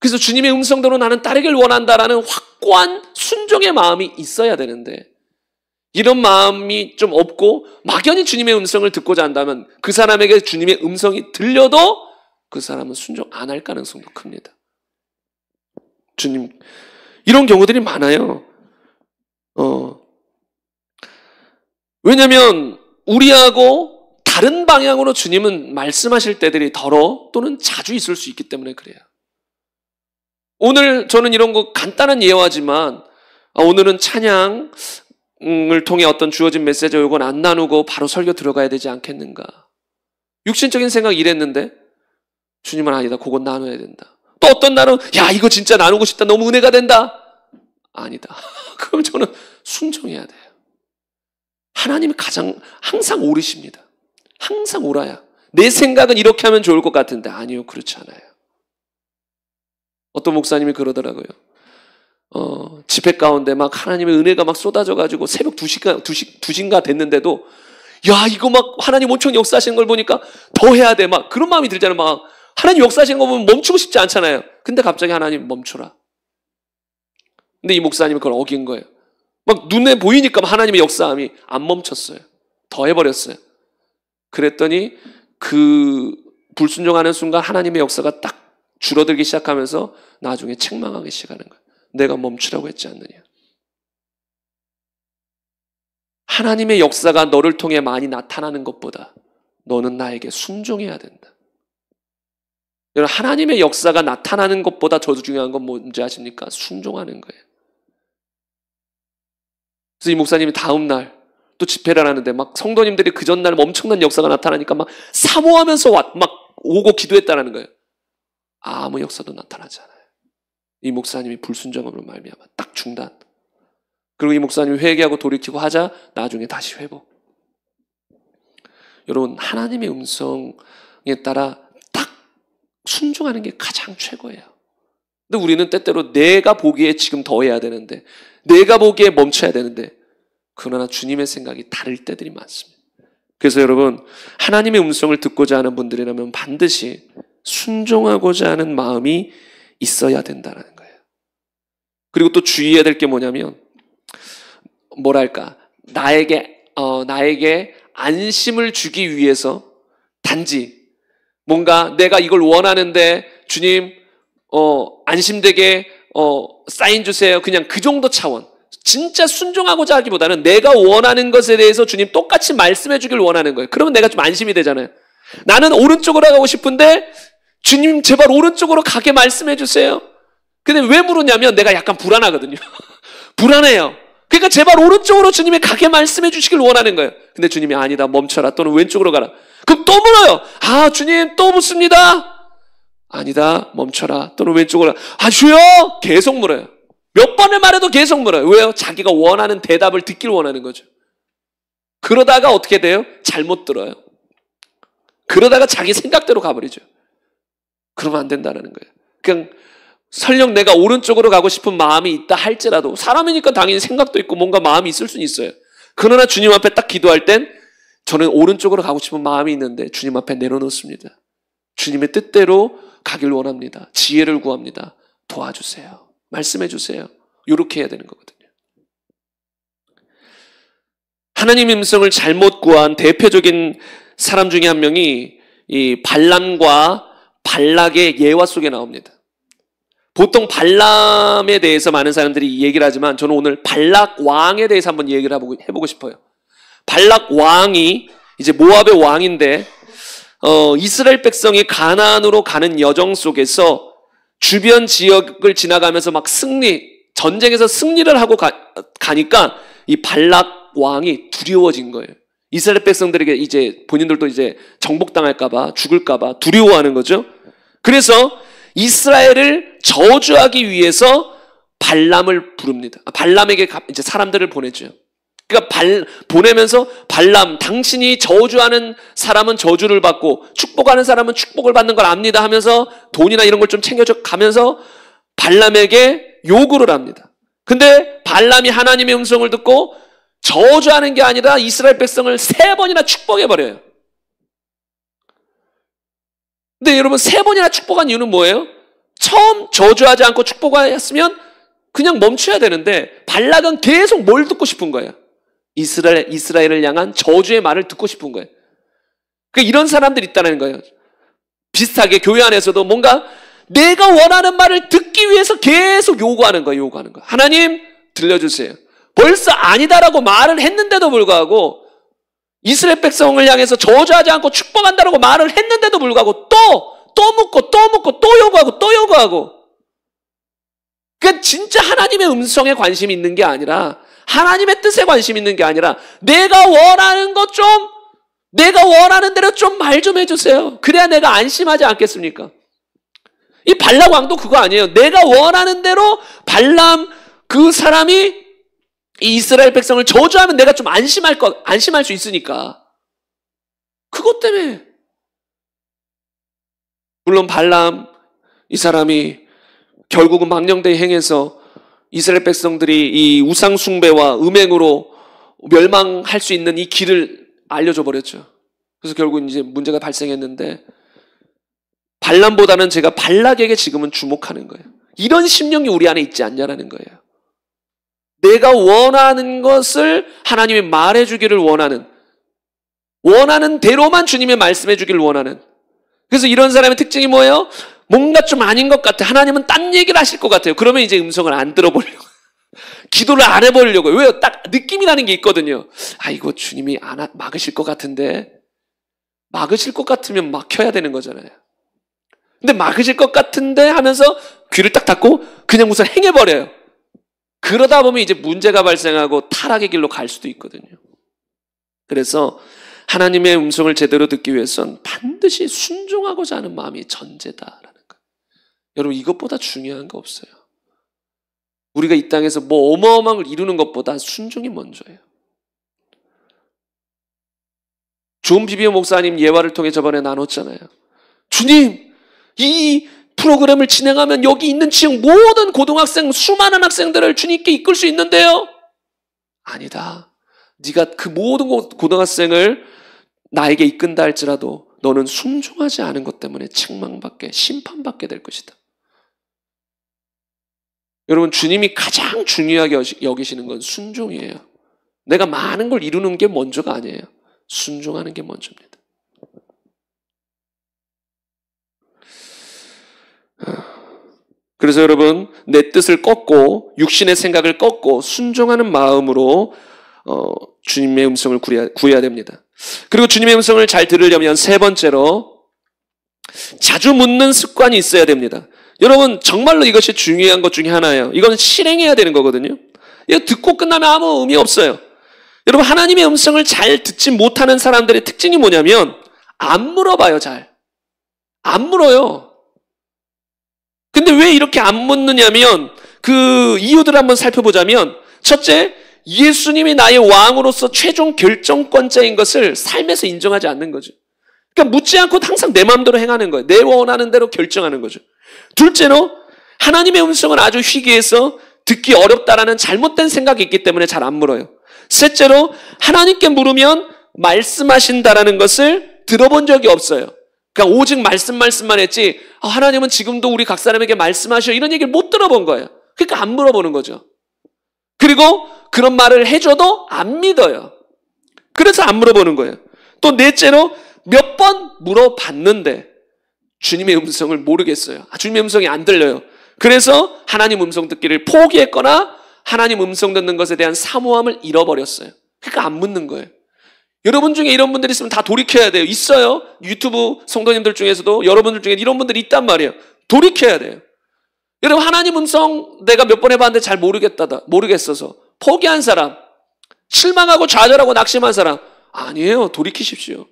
그래서 주님의 음성대로 나는 따르길 원한다라는 확고한 순종의 마음이 있어야 되는데, 이런 마음이 좀 없고 막연히 주님의 음성을 듣고자 한다면 그 사람에게 주님의 음성이 들려도 그 사람은 순종 안 할 가능성도 큽니다. 주님, 이런 경우들이 많아요. 왜냐하면 우리하고 다른 방향으로 주님은 말씀하실 때들이 더러 또는 자주 있을 수 있기 때문에 그래요. 오늘 저는 이런 거 간단한 예화지만 오늘은 찬양 통해 어떤 주어진 메시지 요건 안 나누고 바로 설교 들어가야 되지 않겠는가. 육신적인 생각이 이랬는데 주님은 아니다. 그건 나눠야 된다. 또 어떤 날은 야 이거 진짜 나누고 싶다. 너무 은혜가 된다. 아니다. 그럼 저는 순종해야 돼요. 하나님이 항상 옳으십니다. 항상 옳아야. 내 생각은 이렇게 하면 좋을 것 같은데 아니요. 그렇지 않아요. 어떤 목사님이 그러더라고요. 집회 가운데 막 하나님의 은혜가 막 쏟아져가지고 새벽 2시인가 됐는데도 야 이거 막 하나님 엄청 역사하시는 걸 보니까 더 해야 돼. 막 그런 마음이 들잖아요. 막 하나님 역사하시는 거 보면 멈추고 싶지 않잖아요. 근데 갑자기 하나님 멈춰라. 근데 이 목사님은 그걸 어긴 거예요. 막 눈에 보이니까 하나님의 역사함이 안 멈췄어요. 더 해버렸어요. 그랬더니 그 불순종하는 순간 하나님의 역사가 딱 줄어들기 시작하면서 나중에 책망하기 시작하는 거예요. 내가 멈추라고 했지 않느냐. 하나님의 역사가 너를 통해 많이 나타나는 것보다 너는 나에게 순종해야 된다. 여러분, 하나님의 역사가 나타나는 것보다 더 중요한 건 뭔지 아십니까? 순종하는 거예요. 그래서 이 목사님이 다음 날 또 집회를 하는데 막 성도님들이 그 전날 엄청난 역사가 나타나니까 막 사모하면서 막 오고 기도했다는 거예요. 아무 역사도 나타나지 않아요. 이 목사님이 불순종함으로 말미암아 딱 중단. 그리고 이 목사님이 회개하고 돌이키고 하자 나중에 다시 회복. 여러분, 하나님의 음성에 따라 딱 순종하는 게 가장 최고예요. 근데 우리는 때때로 내가 보기에 지금 더 해야 되는데, 내가 보기에 멈춰야 되는데, 그러나 주님의 생각이 다를 때들이 많습니다. 그래서 여러분, 하나님의 음성을 듣고자 하는 분들이라면 반드시 순종하고자 하는 마음이 있어야 된다는 거예요. 그리고 또 주의해야 될 게 뭐냐면, 뭐랄까, 나에게 안심을 주기 위해서 단지 뭔가 내가 이걸 원하는데 주님 안심되게 사인 주세요. 그냥 그 정도 차원. 진짜 순종하고자 하기보다는 내가 원하는 것에 대해서 주님 똑같이 말씀해 주길 원하는 거예요. 그러면 내가 좀 안심이 되잖아요. 나는 오른쪽으로 가고 싶은데 주님 제발 오른쪽으로 가게 말씀해 주세요. 근데 왜 물으냐면 내가 약간 불안하거든요. 불안해요. 그러니까 제발 오른쪽으로 주님이 가게 말씀해 주시길 원하는 거예요. 근데 주님이 아니다, 멈춰라, 또는 왼쪽으로 가라. 그럼 또 물어요. 아, 주님 또 묻습니다. 아니다, 멈춰라, 또는 왼쪽으로 가라. 아, 주여! 계속 물어요. 몇 번을 말해도 계속 물어요. 왜요? 자기가 원하는 대답을 듣길 원하는 거죠. 그러다가 어떻게 돼요? 잘못 들어요. 그러다가 자기 생각대로 가버리죠. 그러면 안 된다는 거예요. 그냥 설령 내가 오른쪽으로 가고 싶은 마음이 있다 할지라도 사람이니까 당연히 생각도 있고 뭔가 마음이 있을 수는 있어요. 그러나 주님 앞에 딱 기도할 땐 저는 오른쪽으로 가고 싶은 마음이 있는데 주님 앞에 내려놓습니다. 주님의 뜻대로 가길 원합니다. 지혜를 구합니다. 도와주세요. 말씀해 주세요. 이렇게 해야 되는 거거든요. 하나님의 음성을 잘못 구한 대표적인 사람 중에 한 명이 이 발람과 발락의 예화 속에 나옵니다. 보통 발람에 대해서 많은 사람들이 얘기를 하지만 저는 오늘 발락 왕에 대해서 한번 얘기를 해보고 싶어요. 발락 왕이 이제 모압의 왕인데 이스라엘 백성이 가나안으로 가는 여정 속에서 주변 지역을 지나가면서 막 전쟁에서 승리를 하고 가니까 이 발락 왕이 두려워진 거예요. 이스라엘 백성들에게 이제 본인들도 이제 정복당할까봐 죽을까봐 두려워하는 거죠. 그래서 이스라엘을 저주하기 위해서 발람을 부릅니다. 발람에게 이제 사람들을 보내죠. 그러니까 보내면서 발람, 당신이 저주하는 사람은 저주를 받고 축복하는 사람은 축복을 받는 걸 압니다 하면서 돈이나 이런 걸 좀 챙겨줘 가면서 발람에게 요구를 합니다. 근데 발람이 하나님의 음성을 듣고 저주하는 게 아니라 이스라엘 백성을 3번이나 축복해버려요. 근데 여러분 3번이나 축복한 이유는 뭐예요? 처음 저주하지 않고 축복하였으면 그냥 멈춰야 되는데 발락은 계속 뭘 듣고 싶은 거예요? 이스라엘을 향한 저주의 말을 듣고 싶은 거예요. 그러니까 이런 사람들이 있다는 거예요. 비슷하게 교회 안에서도 뭔가 내가 원하는 말을 듣기 위해서 계속 요구하는 거예요. 하나님 들려주세요. 벌써 아니다라고 말을 했는데도 불구하고 이스라엘 백성을 향해서 저주하지 않고 축복한다라고 말을 했는데도 불구하고 또 묻고 또 요구하고 그러니까 진짜 하나님의 음성에 관심이 있는 게 아니라 하나님의 뜻에 관심 있는 게 아니라 내가 원하는 것 좀, 내가 원하는 대로 좀 말 좀 해주세요. 그래야 내가 안심하지 않겠습니까? 이 발락 왕도 그거 아니에요. 내가 원하는 대로 발람 그 사람이 이 이스라엘 백성을 저주하면 내가 좀 안심할 수 있으니까. 그것 때문에. 물론 발람 이 사람이 결국은 망령되이 행해서 이스라엘 백성들이 이 우상 숭배와 음행으로 멸망할 수 있는 이 길을 알려줘 버렸죠. 그래서 결국 이제 문제가 발생했는데 발람보다는 제가 발락에게 지금은 주목하는 거예요. 이런 심령이 우리 안에 있지 않냐라는 거예요. 내가 원하는 것을 하나님이 말해주기를 원하는 대로만 주님이 말씀해주기를 원하는. 그래서 이런 사람의 특징이 뭐예요? 뭔가 좀 아닌 것 같아. 하나님은 딴 얘기를 하실 것 같아요. 그러면 이제 음성을 안 들어보려고. 기도를 안 해보려고요. 왜요? 딱 느낌이 나는 게 있거든요. 아, 이거 주님이 막으실 것 같은데. 막으실 것 같으면 막혀야 되는 거잖아요. 근데 막으실 것 같은데 하면서 귀를 딱 닫고 그냥 우선 행해버려요. 그러다 보면 이제 문제가 발생하고 타락의 길로 갈 수도 있거든요. 그래서 하나님의 음성을 제대로 듣기 위해선 반드시 순종하고자 하는 마음이 전제다라는 거예요. 여러분, 이것보다 중요한 거 없어요. 우리가 이 땅에서 뭐 어마어마한 걸 이루는 것보다 순종이 먼저예요. 존 비비오 목사님 예화를 통해 저번에 나눴잖아요. 주님, 이 프로그램을 진행하면 여기 있는 지역 모든 고등학생, 수많은 학생들을 주님께 이끌 수 있는데요. 아니다. 네가 그 모든 고등학생을 나에게 이끈다 할지라도 너는 순종하지 않은 것 때문에 책망받게, 심판받게 될 것이다. 여러분, 주님이 가장 중요하게 여기시는 건 순종이에요. 내가 많은 걸 이루는 게 먼저가 아니에요. 순종하는 게 먼저입니다. 그래서 여러분, 내 뜻을 꺾고 육신의 생각을 꺾고 순종하는 마음으로 주님의 음성을 구해야 됩니다. 그리고 주님의 음성을 잘 들으려면 세 번째로 자주 묻는 습관이 있어야 됩니다. 여러분, 정말로 이것이 중요한 것 중에 하나예요. 이건 실행해야 되는 거거든요. 이거 듣고 끝나면 아무 의미 없어요. 여러분, 하나님의 음성을 잘 듣지 못하는 사람들의 특징이 뭐냐면 안 물어봐요. 잘 안 물어요. 근데 왜 이렇게 안 묻느냐면 그 이유들을 한번 살펴보자면, 첫째, 예수님이 나의 왕으로서 최종 결정권자인 것을 삶에서 인정하지 않는 거죠. 그러니까 묻지 않고 항상 내 마음대로 행하는 거예요. 내 원하는 대로 결정하는 거죠. 둘째로, 하나님의 음성을 아주 희귀해서 듣기 어렵다라는 잘못된 생각이 있기 때문에 잘 안 물어요. 셋째로, 하나님께 물으면 말씀하신다라는 것을 들어본 적이 없어요. 그냥 오직 말씀만 했지 하나님은 지금도 우리 각 사람에게 말씀하셔 이런 얘기를 못 들어본 거예요. 그러니까 안 물어보는 거죠. 그리고 그런 말을 해줘도 안 믿어요. 그래서 안 물어보는 거예요. 또 넷째로, 몇 번 물어봤는데 주님의 음성을 모르겠어요. 주님의 음성이 안 들려요. 그래서 하나님 음성 듣기를 포기했거나 하나님 음성 듣는 것에 대한 사모함을 잃어버렸어요. 그러니까 안 묻는 거예요. 여러분 중에 이런 분들이 있으면 다 돌이켜야 돼요. 있어요. 유튜브 성도님들 중에서도 여러분들 중에 이런 분들이 있단 말이에요. 돌이켜야 돼요. 여러분, 하나님 음성 내가 몇 번 해봤는데 잘 모르겠어서 포기한 사람, 실망하고 좌절하고 낙심한 사람, 아니에요. 돌이키십시오.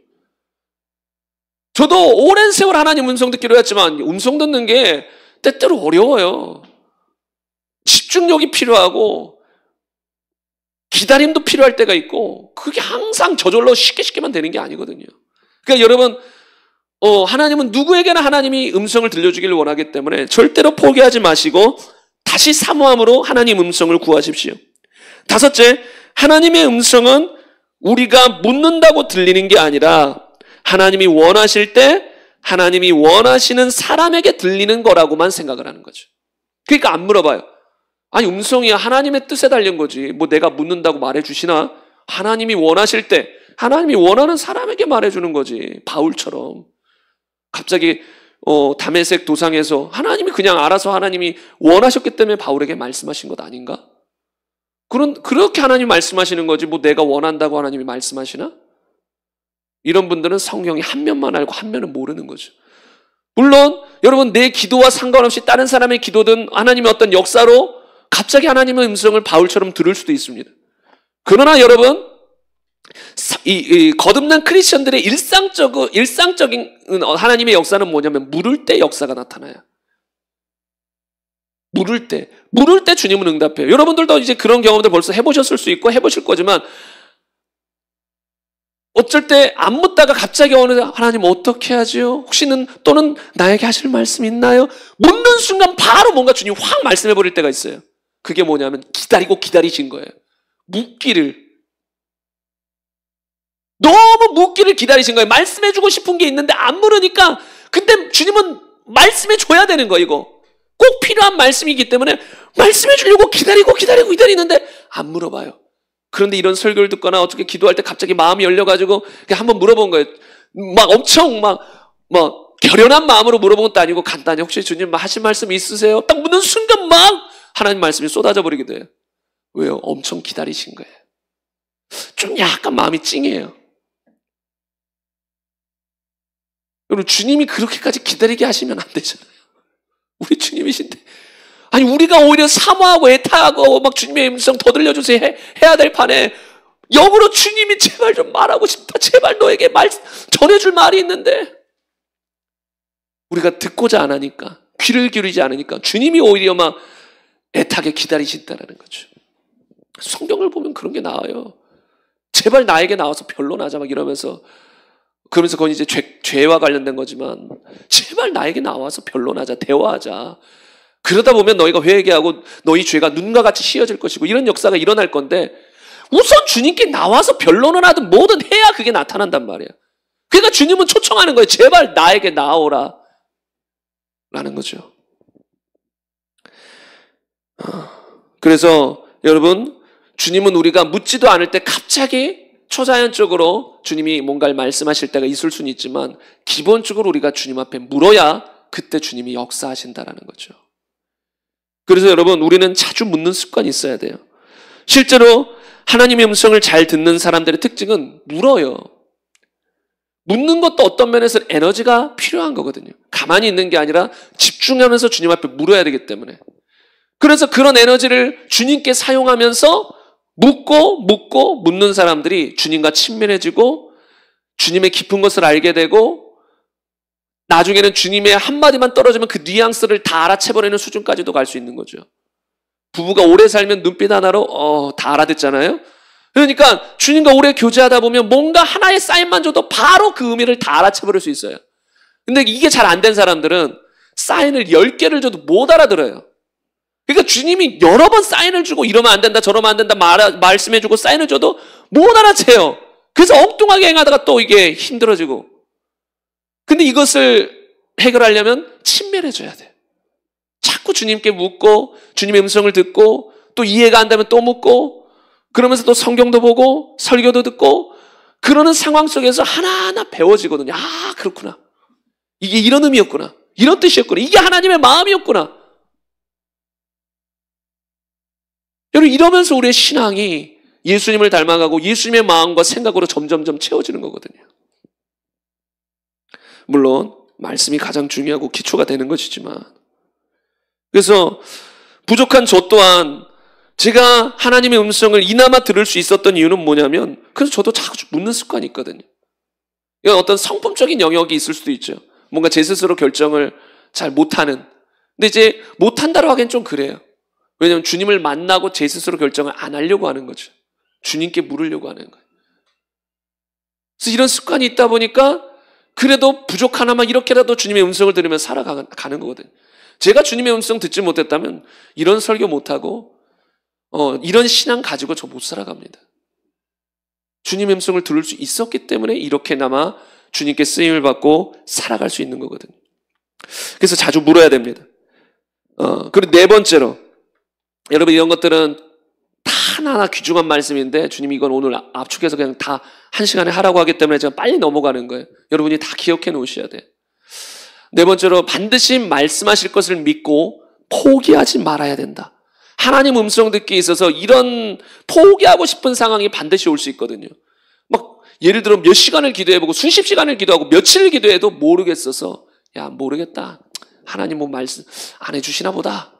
저도 오랜 세월 하나님 음성 듣기로 했지만 음성 듣는 게 때때로 어려워요. 집중력이 필요하고 기다림도 필요할 때가 있고, 그게 항상 저절로 쉽게만 되는 게 아니거든요. 그러니까 여러분, 하나님은 누구에게나 하나님이 음성을 들려주기를 원하기 때문에 절대로 포기하지 마시고 다시 사모함으로 하나님 음성을 구하십시오. 다섯째, 하나님의 음성은 우리가 묻는다고 들리는 게 아니라 하나님이 원하실 때 하나님이 원하시는 사람에게 들리는 거라고만 생각을 하는 거죠. 그러니까 안 물어봐요. 아니, 음성이야 하나님의 뜻에 달린 거지. 뭐 내가 묻는다고 말해주시나? 하나님이 원하실 때 하나님이 원하는 사람에게 말해주는 거지. 바울처럼 갑자기 다메섹 도상에서 하나님이 그냥 알아서 하나님이 원하셨기 때문에 바울에게 말씀하신 것 아닌가? 그렇게 하나님 말씀하시는 거지 뭐 내가 원한다고 하나님이 말씀하시나? 이런 분들은 성경이 한 면만 알고 한 면은 모르는 거죠. 물론 여러분, 내 기도와 상관없이 다른 사람의 기도든 하나님의 어떤 역사로 갑자기 하나님의 음성을 바울처럼 들을 수도 있습니다. 그러나 여러분, 이 거듭난 크리스천들의 일상적인 하나님의 역사는 뭐냐면 물을 때 역사가 나타나요. 물을 때 주님은 응답해요. 여러분들도 이제 그런 경험들 벌써 해보셨을 수 있고 해보실 거지만 어쩔 때 안 묻다가 갑자기 어느 하나님 어떻게 하지요? 혹시는 또는 나에게 하실 말씀 있나요? 묻는 순간 바로 뭔가 주님이 확 말씀해 버릴 때가 있어요. 그게 뭐냐면 기다리신 거예요. 묻기를. 너무 묻기를 기다리신 거예요. 말씀해 주고 싶은 게 있는데 안 물으니까 근데 주님은 말씀해 줘야 되는 거예요. 이거 꼭 필요한 말씀이기 때문에 말씀해 주려고 기다리는데 안 물어봐요. 그런데 이런 설교를 듣거나 어떻게 기도할 때 갑자기 마음이 열려가지고 한번 물어본 거예요. 막 엄청 막 결연한 마음으로 물어본 것도 아니고 간단히 혹시 주님 하실 말씀 있으세요? 딱 묻는 순간 막 하나님 말씀이 쏟아져 버리게 돼요. 왜요? 엄청 기다리신 거예요. 좀 약간 마음이 찡해요. 여러분 주님이 그렇게까지 기다리게 하시면 안 되잖아요. 우리 주님이신데. 아니 우리가 오히려 사모하고 애타하고 막 주님의 음성 더 들려주세요 해야 될 판에 역으로 주님이 제발 좀 말하고 싶다. 제발 너에게 전해줄 말이 있는데 우리가 듣고자 안 하니까 귀를 기울이지 않으니까 주님이 오히려 막 애타게 기다리신다는 거죠. 성경을 보면 그런 게 나와요. 제발 나에게 나와서 변론하자 막 이러면서 그러면서 그건 이제 죄와 관련된 거지만 제발 나에게 나와서 변론하자 대화하자. 그러다 보면 너희가 회개하고 너희 죄가 눈과 같이 씌어질 것이고 이런 역사가 일어날 건데 우선 주님께 나와서 변론을 하든 뭐든 해야 그게 나타난단 말이에요. 그러니까 주님은 초청하는 거예요. 제발 나에게 나오라 라는 거죠. 그래서 여러분 주님은 우리가 묻지도 않을 때 갑자기 초자연적으로 주님이 뭔가를 말씀하실 때가 있을 수는 있지만 기본적으로 우리가 주님 앞에 물어야 그때 주님이 역사하신다라는 거죠. 그래서 여러분 우리는 자주 묻는 습관이 있어야 돼요. 실제로 하나님의 음성을 잘 듣는 사람들의 특징은 물어요. 묻는 것도 어떤 면에서 에너지가 필요한 거거든요. 가만히 있는 게 아니라 집중하면서 주님 앞에 물어야 되기 때문에. 그래서 그런 에너지를 주님께 사용하면서 묻고 묻는 사람들이 주님과 친밀해지고 주님의 깊은 것을 알게 되고 나중에는 주님의 한마디만 떨어지면 그 뉘앙스를 다 알아채버리는 수준까지도 갈 수 있는 거죠. 부부가 오래 살면 눈빛 하나로 다 알아듣잖아요. 그러니까 주님과 오래 교제하다 보면 뭔가 하나의 사인만 줘도 바로 그 의미를 다 알아채버릴 수 있어요. 근데 이게 잘 안 된 사람들은 사인을 10개를 줘도 못 알아들어요. 그러니까 주님이 여러 번 사인을 주고 이러면 안 된다 저러면 안 된다 말씀해주고 사인을 줘도 못 알아채요. 그래서 엉뚱하게 행하다가 또 이게 힘들어지고. 근데 이것을 해결하려면 친밀해져야 돼. 자꾸 주님께 묻고 주님의 음성을 듣고 또 이해가 안 되면 또 묻고 그러면서 또 성경도 보고 설교도 듣고 그러는 상황 속에서 하나하나 배워지거든요. 아 그렇구나. 이게 이런 의미였구나. 이런 뜻이었구나. 이게 하나님의 마음이었구나. 여러분 이러면서 우리의 신앙이 예수님을 닮아가고 예수님의 마음과 생각으로 점점점 채워지는 거거든요. 물론 말씀이 가장 중요하고 기초가 되는 것이지만 그래서 부족한 저 또한 제가 하나님의 음성을 이나마 들을 수 있었던 이유는 뭐냐면 그래서 저도 자주 묻는 습관이 있거든요. 이건 어떤 성품적인 영역이 있을 수도 있죠. 뭔가 제 스스로 결정을 잘 못하는. 근데 이제 못한다고 하기엔 좀 그래요. 왜냐하면 주님을 만나고 제 스스로 결정을 안 하려고 하는 거죠. 주님께 물으려고 하는 거예요. 그래서 이런 습관이 있다 보니까 그래도 부족하나 막 이렇게라도 주님의 음성을 들으면 살아가는 거거든요. 제가 주님의 음성 듣지 못했다면 이런 설교 못하고 이런 신앙 가지고 저 못 살아갑니다. 주님의 음성을 들을 수 있었기 때문에 이렇게나마 주님께 쓰임을 받고 살아갈 수 있는 거거든요. 그래서 자주 물어야 됩니다. 그리고 네 번째로 여러분 이런 것들은 다 하나하나 귀중한 말씀인데 주님이 이건 오늘 압축해서 그냥 다 한 시간에 하라고 하기 때문에 제가 빨리 넘어가는 거예요. 여러분이 다 기억해 놓으셔야 돼요. 네 번째로 반드시 말씀하실 것을 믿고 포기하지 말아야 된다. 하나님 음성 듣기에 있어서 이런 포기하고 싶은 상황이 반드시 올 수 있거든요. 막 예를 들어 몇 시간을 기도해보고 수십 시간을 기도하고 며칠을 기도해도 모르겠어서 야 모르겠다. 하나님 뭐 말씀 안 해주시나 보다.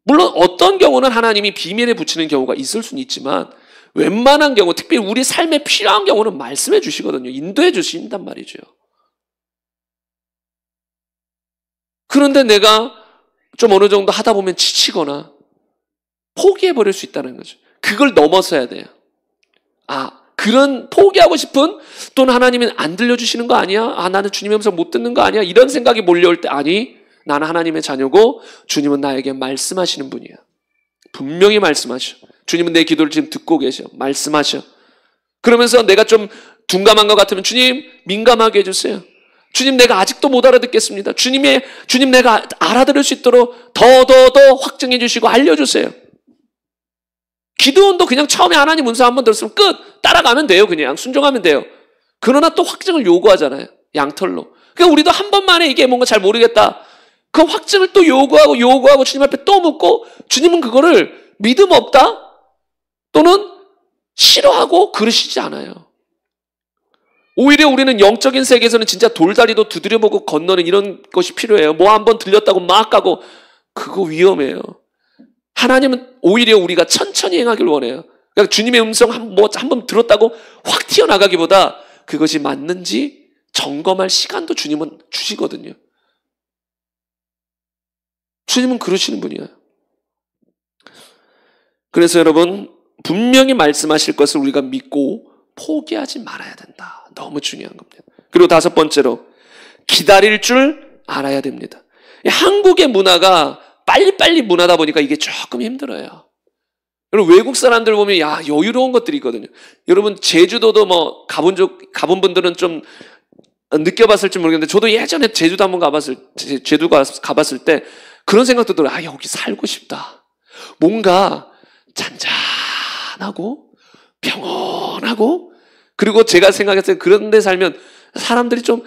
물론 어떤 경우는 하나님이 비밀에 붙이는 경우가 있을 수는 있지만 웬만한 경우, 특히 우리 삶에 필요한 경우는 말씀해 주시거든요. 인도해 주신단 말이죠. 그런데 내가 좀 어느 정도 하다 보면 지치거나 포기해 버릴 수 있다는 거죠. 그걸 넘어서야 돼요. 그런 포기하고 싶은, 또는 하나님은 안 들려주시는 거 아니야? 나는 주님의 음성 못 듣는 거 아니야? 이런 생각이 몰려올 때, 아니, 나는 하나님의 자녀고 주님은 나에게 말씀하시는 분이야. 분명히 말씀하셔. 주님은 내 기도를 지금 듣고 계셔. 말씀하셔. 그러면서 내가 좀 둔감한 것 같으면 주님 민감하게 해주세요. 주님 내가 아직도 못 알아듣겠습니다. 주님 내가 알아들을 수 있도록 더 확증해 주시고 알려주세요. 기도원도 그냥 처음에 하나님 음성 한번 들었으면 끝! 따라가면 돼요. 그냥 순종하면 돼요. 그러나 또 확증을 요구하잖아요. 양털로. 그러니까 우리도 한 번만에 이게 뭔가 잘 모르겠다. 그 확증을 또 요구하고 주님 앞에 또 묻고, 주님은 그거를 믿음 없다? 또는 싫어하고 그러시지 않아요. 오히려 우리는 영적인 세계에서는 진짜 돌다리도 두드려보고 건너는 이런 것이 필요해요. 뭐 한번 들렸다고 막 가고, 그거 위험해요. 하나님은 오히려 우리가 천천히 행하길 원해요. 그러니까 주님의 음성 한번 들었다고 확 튀어나가기보다 그것이 맞는지 점검할 시간도 주님은 주시거든요. 주님은 그러시는 분이에요. 그래서 여러분, 분명히 말씀하실 것을 우리가 믿고 포기하지 말아야 된다. 너무 중요한 겁니다. 그리고 다섯 번째로, 기다릴 줄 알아야 됩니다. 한국의 문화가 빨리빨리 문화다 보니까 이게 조금 힘들어요. 여러분, 외국 사람들 보면 여유로운 것들이 있거든요. 여러분, 제주도도 뭐 가본 분들은 좀 느껴봤을지 모르겠는데, 저도 예전에 제주도 한번 가봤을 때 그런 생각도 들어요. 여기 살고 싶다. 뭔가 잔잔하고 평온하고, 그리고 제가 생각했을 때 그런 데 살면 사람들이 좀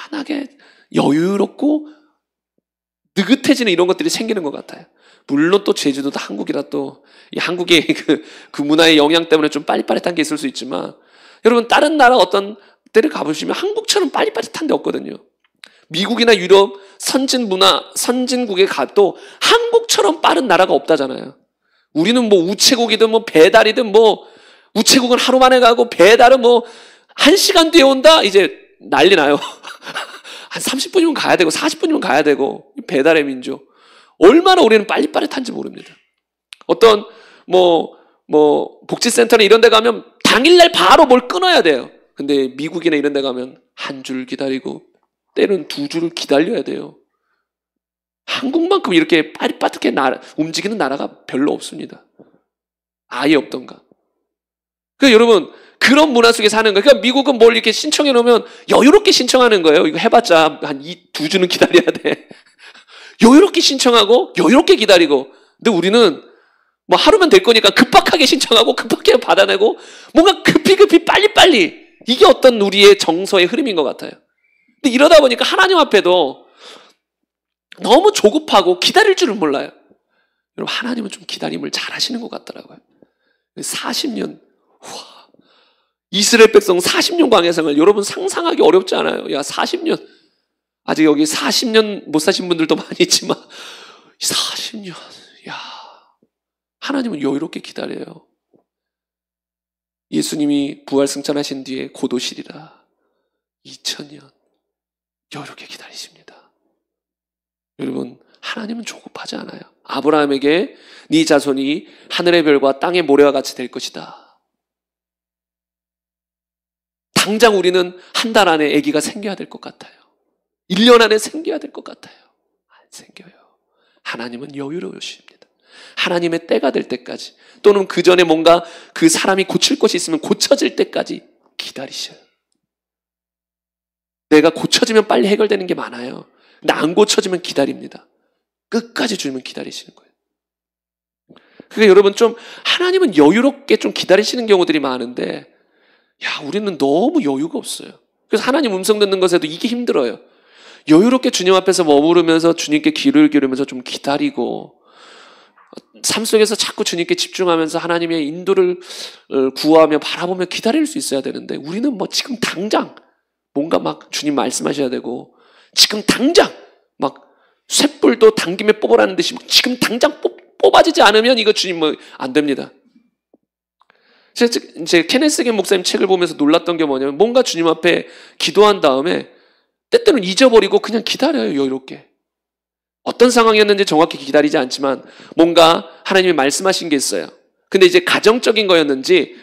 편안하게 여유롭고 느긋해지는 이런 것들이 생기는 것 같아요. 물론 또 제주도도 한국이라 또 이 한국의 그 문화의 영향 때문에 좀 빠릿빠릿한 게 있을 수 있지만, 여러분 다른 나라 어떤 데를 가보시면 한국처럼 빠릿빠릿한 데 없거든요. 미국이나 유럽 선진 문화, 선진국에 가도 한국처럼 빠른 나라가 없다잖아요. 우리는 뭐 우체국이든 뭐 배달이든 뭐, 우체국은 하루 만에 가고 배달은 뭐 1시간 뒤에 온다? 이제 난리 나요. 한 30분이면 가야 되고 40분이면 가야 되고, 배달의 민족. 얼마나 우리는 빨리빠릿한지 모릅니다. 어떤 복지센터나 이런 데 가면 당일날 바로 뭘 끊어야 돼요. 근데 미국이나 이런 데 가면 한 줄 기다리고 때는 2줄을 기다려야 돼요. 한국만큼 이렇게 빠릿빠릿하게 움직이는 나라가 별로 없습니다. 아예 없던가. 그러니까 여러분, 그런 문화 속에 사는 거예요. 그러니까 미국은 뭘 이렇게 신청해 놓으면 여유롭게 신청하는 거예요. 이거 해봤자 한 2주는 기다려야 돼. 여유롭게 신청하고 여유롭게 기다리고. 근데 우리는 뭐 하루면 될 거니까 급박하게 신청하고 급하게 받아내고, 뭔가 급히 빨리빨리. 이게 어떤 우리의 정서의 흐름인 것 같아요. 근데 이러다 보니까 하나님 앞에도 너무 조급하고 기다릴 줄을 몰라요. 여러분, 하나님은 좀 기다림을 잘 하시는 것 같더라고요. 40년, 이스라엘 백성 40년 광야 생활, 여러분 상상하기 어렵지 않아요? 40년. 아직 여기 40년 못 사신 분들도 많이 있지만 40년, 하나님은 여유롭게 기다려요. 예수님이 부활 승천하신 뒤에 곧 오시리라. 2000년 여유롭게 기다리십니다. 여러분, 하나님은 조급하지 않아요. 아브라함에게 네 자손이 하늘의 별과 땅의 모래와 같이 될 것이다. 당장 우리는 한 달 안에 아기가 생겨야 될 것 같아요. 1년 안에 생겨야 될 것 같아요. 안 생겨요. 하나님은 여유로우십니다. 하나님의 때가 될 때까지, 또는 그 전에 뭔가 그 사람이 고칠 것이 있으면 고쳐질 때까지 기다리셔요. 내가 고쳐지면 빨리 해결되는 게 많아요. 근데 안 고쳐지면 기다립니다. 끝까지 주님은 기다리시는 거예요. 그러니까 여러분, 좀 하나님은 여유롭게 좀 기다리시는 경우들이 많은데, 우리는 너무 여유가 없어요. 그래서 하나님 음성 듣는 것에도 이게 힘들어요. 여유롭게 주님 앞에서 머무르면서 주님께 귀를 기울이면서 좀 기다리고, 삶 속에서 자꾸 주님께 집중하면서 하나님의 인도를 구하며 바라보며 기다릴 수 있어야 되는데, 우리는 뭐 지금 당장 뭔가 막 주님 말씀하셔야 되고, 지금 당장 막 쇳불도 당김에 뽑으라는 듯이 지금 당장 뽑아지지 않으면 이거 주님 뭐 안 됩니다. 이제 케네스겐 목사님 책을 보면서 놀랐던 게 뭐냐면 뭔가 주님 앞에 기도한 다음에 때때로는 잊어버리고 그냥 기다려요, 여유롭게. 어떤 상황이었는지 정확히 기다리지 않지만 뭔가 하나님이 말씀하신 게 있어요. 근데 이제 가정적인 거였는지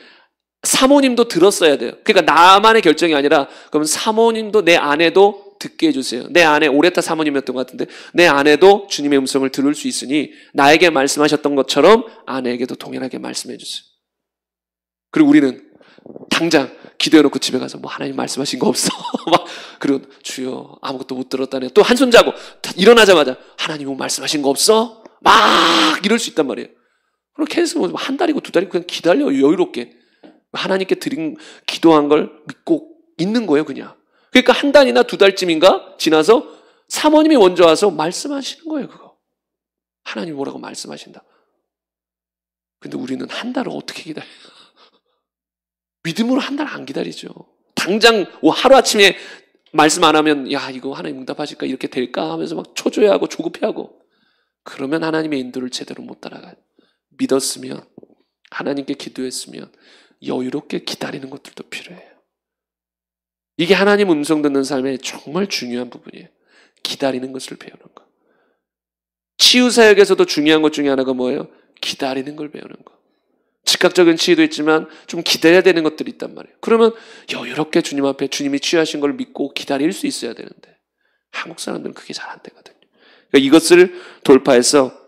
사모님도 들었어야 돼요. 그러니까 나만의 결정이 아니라 그럼 사모님도 내 아내도 듣게 해주세요. 내 아내 오레타 사모님이었던 것 같은데 내 아내도 주님의 음성을 들을 수 있으니 나에게 말씀하셨던 것처럼 아내에게도 동일하게 말씀해 주세요. 그리고 우리는 당장 기도해놓고 집에 가서 뭐 하나님 말씀하신 거 없어? 막 그리고 주여 아무것도 못 들었다네. 또 한손 자고 일어나자마자 하나님 뭐 말씀하신 거 없어? 막 이럴 수 있단 말이에요. 그렇게 해서 한 달이고 두 달이고 그냥 기다려 여유롭게 하나님께 드린 기도한 걸 믿고 있는 거예요 그냥. 그러니까 한 달이나 두 달쯤인가 지나서 사모님이 먼저 와서 말씀하시는 거예요 그거. 하나님 뭐라고 말씀하신다. 근데 우리는 한 달을 어떻게 기다려요? 믿음으로 한 달 안 기다리죠. 당장 하루아침에 말씀 안 하면 야 이거 하나님 응답하실까 이렇게 될까 하면서 막 초조해하고 조급해하고 그러면 하나님의 인도를 제대로 못 따라가요. 믿었으면 하나님께 기도했으면 여유롭게 기다리는 것들도 필요해요. 이게 하나님 음성 듣는 삶의 정말 중요한 부분이에요. 기다리는 것을 배우는 거. 치유사역에서도 중요한 것 중에 하나가 뭐예요? 기다리는 걸 배우는 거. 즉각적인 치유도 있지만 좀 기다려야 되는 것들이 있단 말이에요. 그러면 여유롭게 주님 앞에 주님이 치유하신 걸 믿고 기다릴 수 있어야 되는데 한국 사람들은 그게 잘 안 되거든요. 그러니까 이것을 돌파해서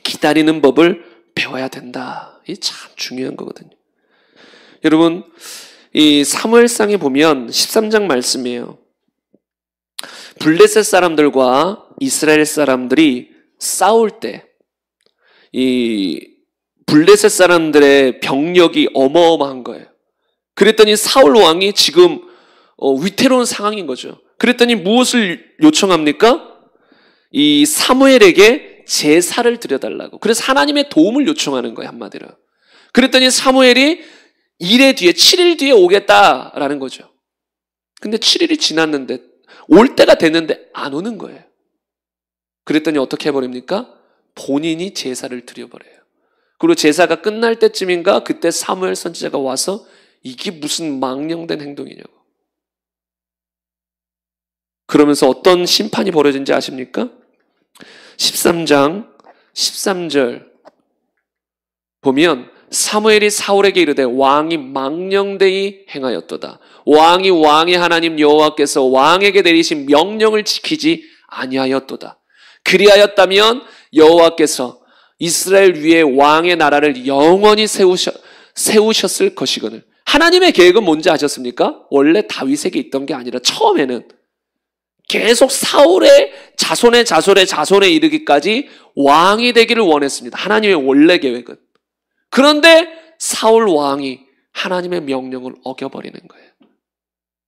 기다리는 법을 배워야 된다. 이게 참 중요한 거거든요. 여러분 이 사무엘상에 보면 13장 말씀이에요. 블레셋 사람들과 이스라엘 사람들이 싸울 때 이 블레셋 사람들의 병력이 어마어마한 거예요. 그랬더니 사울 왕이 지금 위태로운 상황인 거죠. 그랬더니 무엇을 요청합니까? 이 사무엘에게 제사를 드려달라고. 그래서 하나님의 도움을 요청하는 거예요 한마디로. 그랬더니 사무엘이 7일 뒤에 오겠다라는 거죠. 근데 7일이 지났는데 올 때가 됐는데 안 오는 거예요. 그랬더니 어떻게 해버립니까? 본인이 제사를 드려버려요. 그리고 제사가 끝날 때쯤인가 그때 사무엘 선지자가 와서 이게 무슨 망령된 행동이냐고. 그러면서 어떤 심판이 벌어진지 아십니까? 13장 13절 보면 사무엘이 사울에게 이르되 왕이 망령되이 행하였도다. 왕이 왕의 하나님 여호와께서 왕에게 내리신 명령을 지키지 아니하였도다. 그리하였다면 여호와께서 이스라엘 위에 왕의 나라를 영원히 세우셨을 것이거늘. 하나님의 계획은 뭔지 아셨습니까? 원래 다윗에게 있던 게 아니라 처음에는 계속 사울의 자손에 이르기까지 왕이 되기를 원했습니다. 하나님의 원래 계획은. 그런데 사울 왕이 하나님의 명령을 어겨버리는 거예요.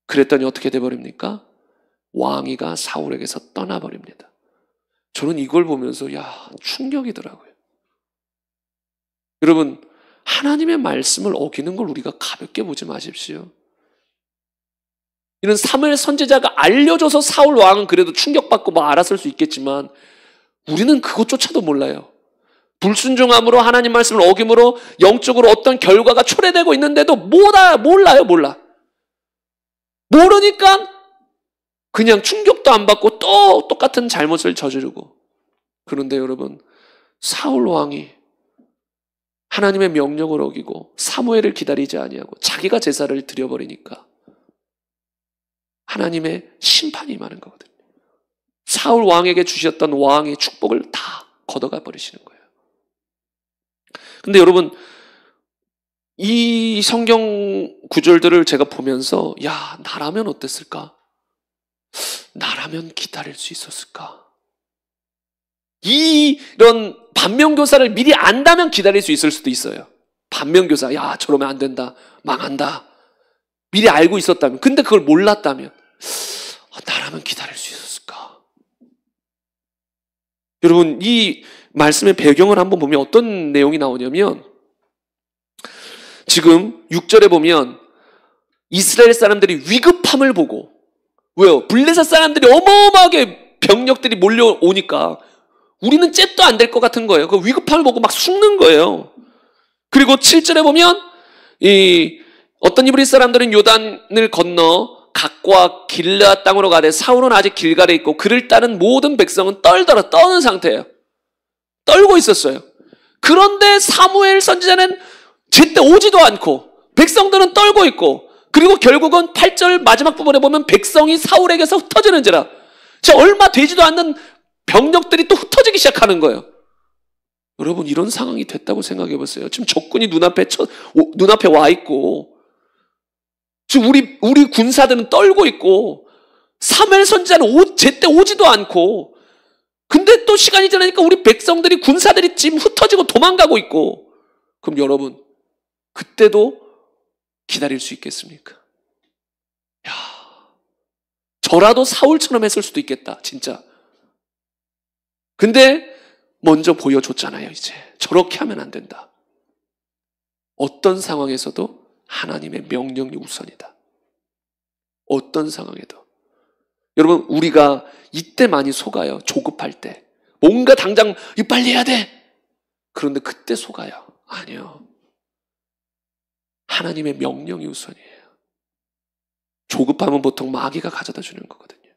그랬더니 어떻게 돼버립니까? 왕위가 사울에게서 떠나버립니다. 저는 이걸 보면서 충격이더라고요. 여러분 하나님의 말씀을 어기는 걸 우리가 가볍게 보지 마십시오. 이런 사무엘 선지자가 알려줘서 사울 왕은 그래도 충격받고 막 알았을 수 있겠지만 우리는 그것조차도 몰라요. 불순종함으로 하나님 말씀을 어김으로 영적으로 어떤 결과가 초래되고 있는데도 몰라요. 모르니까 그냥 충격도 안 받고 또 똑같은 잘못을 저지르고. 그런데 여러분 사울 왕이 하나님의 명령을 어기고 사무엘을 기다리지 아니하고 자기가 제사를 드려버리니까 하나님의 심판이 임하는 거거든요. 사울 왕에게 주셨던 왕의 축복을 다 걷어가 버리시는 거예요. 근데 여러분 이 성경 구절들을 제가 보면서 나라면 어땠을까? 나라면 기다릴 수 있었을까? 이런 반면교사를 미리 안다면 기다릴 수 있을 수도 있어요. 반면교사, 저러면 안 된다, 망한다. 미리 알고 있었다면, 근데 그걸 몰랐다면 나라면 기다릴 수 있었을까? 여러분 이 말씀의 배경을 한번 보면 어떤 내용이 나오냐면 지금 6절에 보면 이스라엘 사람들이 위급함을 보고, 왜요? 블레셋 사람들이 어마어마하게 병력들이 몰려오니까 우리는 잽도 안 될 것 같은 거예요. 그 위급함을 보고 막 숨는 거예요. 그리고 7절에 보면 어떤 이브리 사람들은 요단을 건너 각과 길르앗 땅으로 가되 사울은 아직 길갈에 있고 그를 따른 모든 백성은 떠는 상태예요. 떨고 있었어요. 그런데 사무엘 선지자는 제때 오지도 않고 백성들은 떨고 있고, 그리고 결국은 8절 마지막 부분에 보면 백성이 사울에게서 흩어지는지라. 얼마 되지도 않는 병력들이 또 흩어지기 시작하는 거예요. 여러분, 이런 상황이 됐다고 생각해 보세요. 지금 적군이 눈앞에 와 있고, 지금 우리 군사들은 떨고 있고, 사무엘 선지자는 제때 오지도 않고, 근데 또 시간이 지나니까 우리 백성들이, 군사들이 지금 흩어지고 도망가고 있고, 그럼 여러분, 그때도 기다릴 수 있겠습니까? 야, 저라도 사울처럼 했을 수도 있겠다, 진짜. 근데 먼저 보여줬잖아요, 이제. 저렇게 하면 안 된다. 어떤 상황에서도 하나님의 명령이 우선이다. 어떤 상황에도. 여러분, 우리가 이때 많이 속아요. 조급할 때. 뭔가 당장 이거 빨리 해야 돼. 그런데 그때 속아요. 아니요. 하나님의 명령이 우선이에요. 조급하면 보통 마귀가 가져다 주는 거거든요.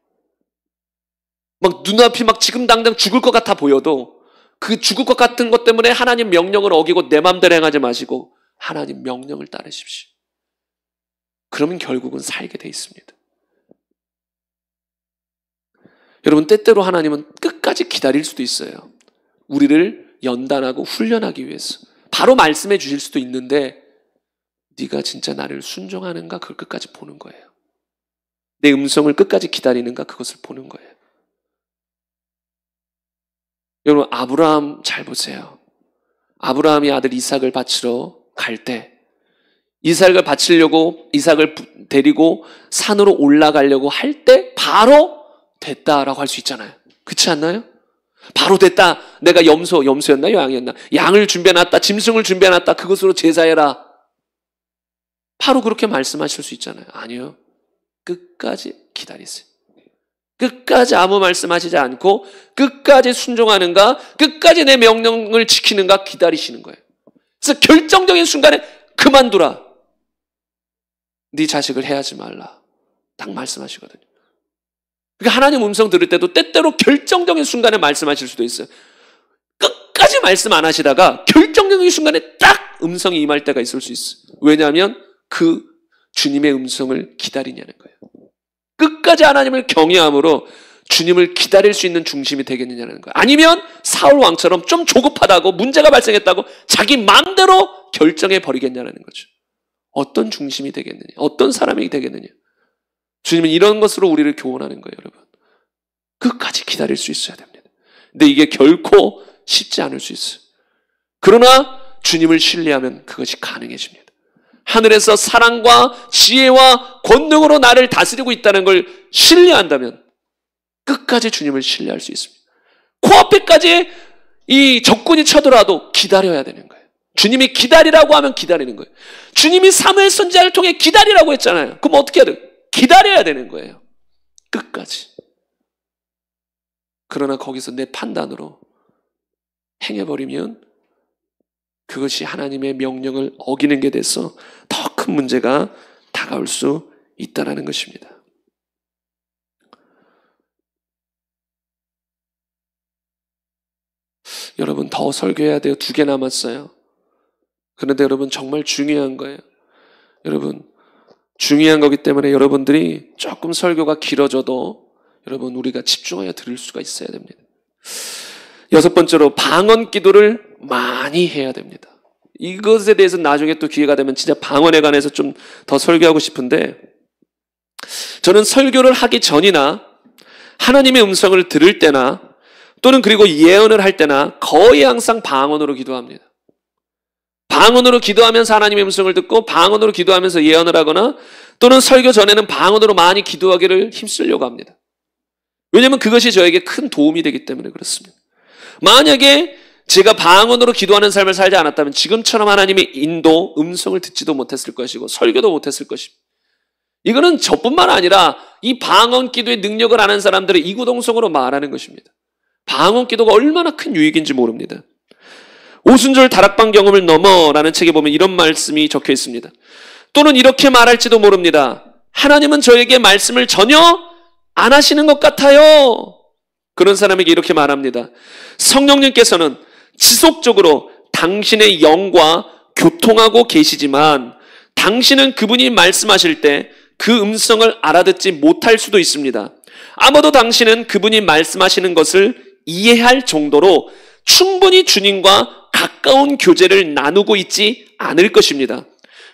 막 눈앞이 막 지금 당장 죽을 것 같아 보여도 그 죽을 것 같은 것 때문에 하나님 명령을 어기고 내 맘대로 행하지 마시고 하나님 명령을 따르십시오. 그러면 결국은 살게 돼 있습니다. 여러분, 때때로 하나님은 끝까지 기다릴 수도 있어요. 우리를 연단하고 훈련하기 위해서. 바로 말씀해 주실 수도 있는데 네가 진짜 나를 순종하는가 그걸 끝까지 보는 거예요. 내 음성을 끝까지 기다리는가 그것을 보는 거예요. 여러분, 아브라함 잘 보세요. 아브라함이 아들 이삭을 바치러 갈 때 이삭을 바치려고 이삭을 데리고 산으로 올라가려고 할 때 바로 됐다라고 할 수 있잖아요. 그렇지 않나요? 바로 됐다. 내가 염소였나 양이었나? 양을 준비해놨다. 짐승을 준비해놨다. 그것으로 제사해라. 바로 그렇게 말씀하실 수 있잖아요. 아니요. 끝까지 기다리세요. 끝까지 아무 말씀하시지 않고 끝까지 순종하는가, 끝까지 내 명령을 지키는가 기다리시는 거예요. 그래서 결정적인 순간에 그만두라. 네 자식을 해하지 말라. 딱 말씀하시거든요. 그러니까 하나님 음성 들을 때도 때때로 결정적인 순간에 말씀하실 수도 있어요. 끝까지 말씀 안 하시다가 결정적인 순간에 딱 음성이 임할 때가 있을 수 있어요. 왜냐하면 그 주님의 음성을 기다리냐는 거예요. 끝까지 하나님을 경외함으로 주님을 기다릴 수 있는 중심이 되겠느냐는 거예요. 아니면 사울 왕처럼 좀 조급하다고 문제가 발생했다고 자기 마음대로 결정해 버리겠냐는 거죠. 어떤 중심이 되겠느냐, 어떤 사람이 되겠느냐. 주님은 이런 것으로 우리를 교훈하는 거예요, 여러분. 끝까지 기다릴 수 있어야 됩니다. 근데 이게 결코 쉽지 않을 수 있어요. 그러나 주님을 신뢰하면 그것이 가능해집니다. 하늘에서 사랑과 지혜와 권능으로 나를 다스리고 있다는 걸 신뢰한다면 끝까지 주님을 신뢰할 수 있습니다. 코앞에까지 이 적군이 쳐들어와도 기다려야 되는 거예요. 주님이 기다리라고 하면 기다리는 거예요. 주님이 사무엘 선지자를 통해 기다리라고 했잖아요. 그럼 어떻게 해야 돼요? 기다려야 되는 거예요. 끝까지. 그러나 거기서 내 판단으로 행해버리면 그것이 하나님의 명령을 어기는 게 돼서 더 큰 문제가 다가올 수 있다는 것입니다. 여러분, 더 설교해야 돼요. 2개 남았어요. 그런데 여러분, 정말 중요한 거예요. 여러분, 중요한 거기 때문에 여러분들이 조금 설교가 길어져도 여러분, 우리가 집중하여 들을 수가 있어야 됩니다. 6번째로 방언 기도를 많이 해야 됩니다. 이것에 대해서 나중에 또 기회가 되면 진짜 방언에 관해서 좀 더 설교하고 싶은데, 저는 설교를 하기 전이나 하나님의 음성을 들을 때나 또는 그리고 예언을 할 때나 거의 항상 방언으로 기도합니다. 방언으로 기도하면서 하나님의 음성을 듣고 방언으로 기도하면서 예언을 하거나 또는 설교 전에는 방언으로 많이 기도하기를 힘쓰려고 합니다. 왜냐하면 그것이 저에게 큰 도움이 되기 때문에 그렇습니다. 만약에 제가 방언으로 기도하는 삶을 살지 않았다면 지금처럼 하나님의 인도, 음성을 듣지도 못했을 것이고 설교도 못했을 것입니다. 이거는 저뿐만 아니라 이 방언 기도의 능력을 아는 사람들의 이구동성으로 말하는 것입니다. 방언 기도가 얼마나 큰 유익인지 모릅니다. 오순절 다락방 경험을 넘어라는 책에 보면 이런 말씀이 적혀 있습니다. 또는 이렇게 말할지도 모릅니다. 하나님은 저에게 말씀을 전혀 안 하시는 것 같아요. 그런 사람에게 이렇게 말합니다. 성령님께서는 지속적으로 당신의 영과 교통하고 계시지만 당신은 그분이 말씀하실 때 그 음성을 알아듣지 못할 수도 있습니다. 아마도 당신은 그분이 말씀하시는 것을 이해할 정도로 충분히 주님과 가까운 교제를 나누고 있지 않을 것입니다.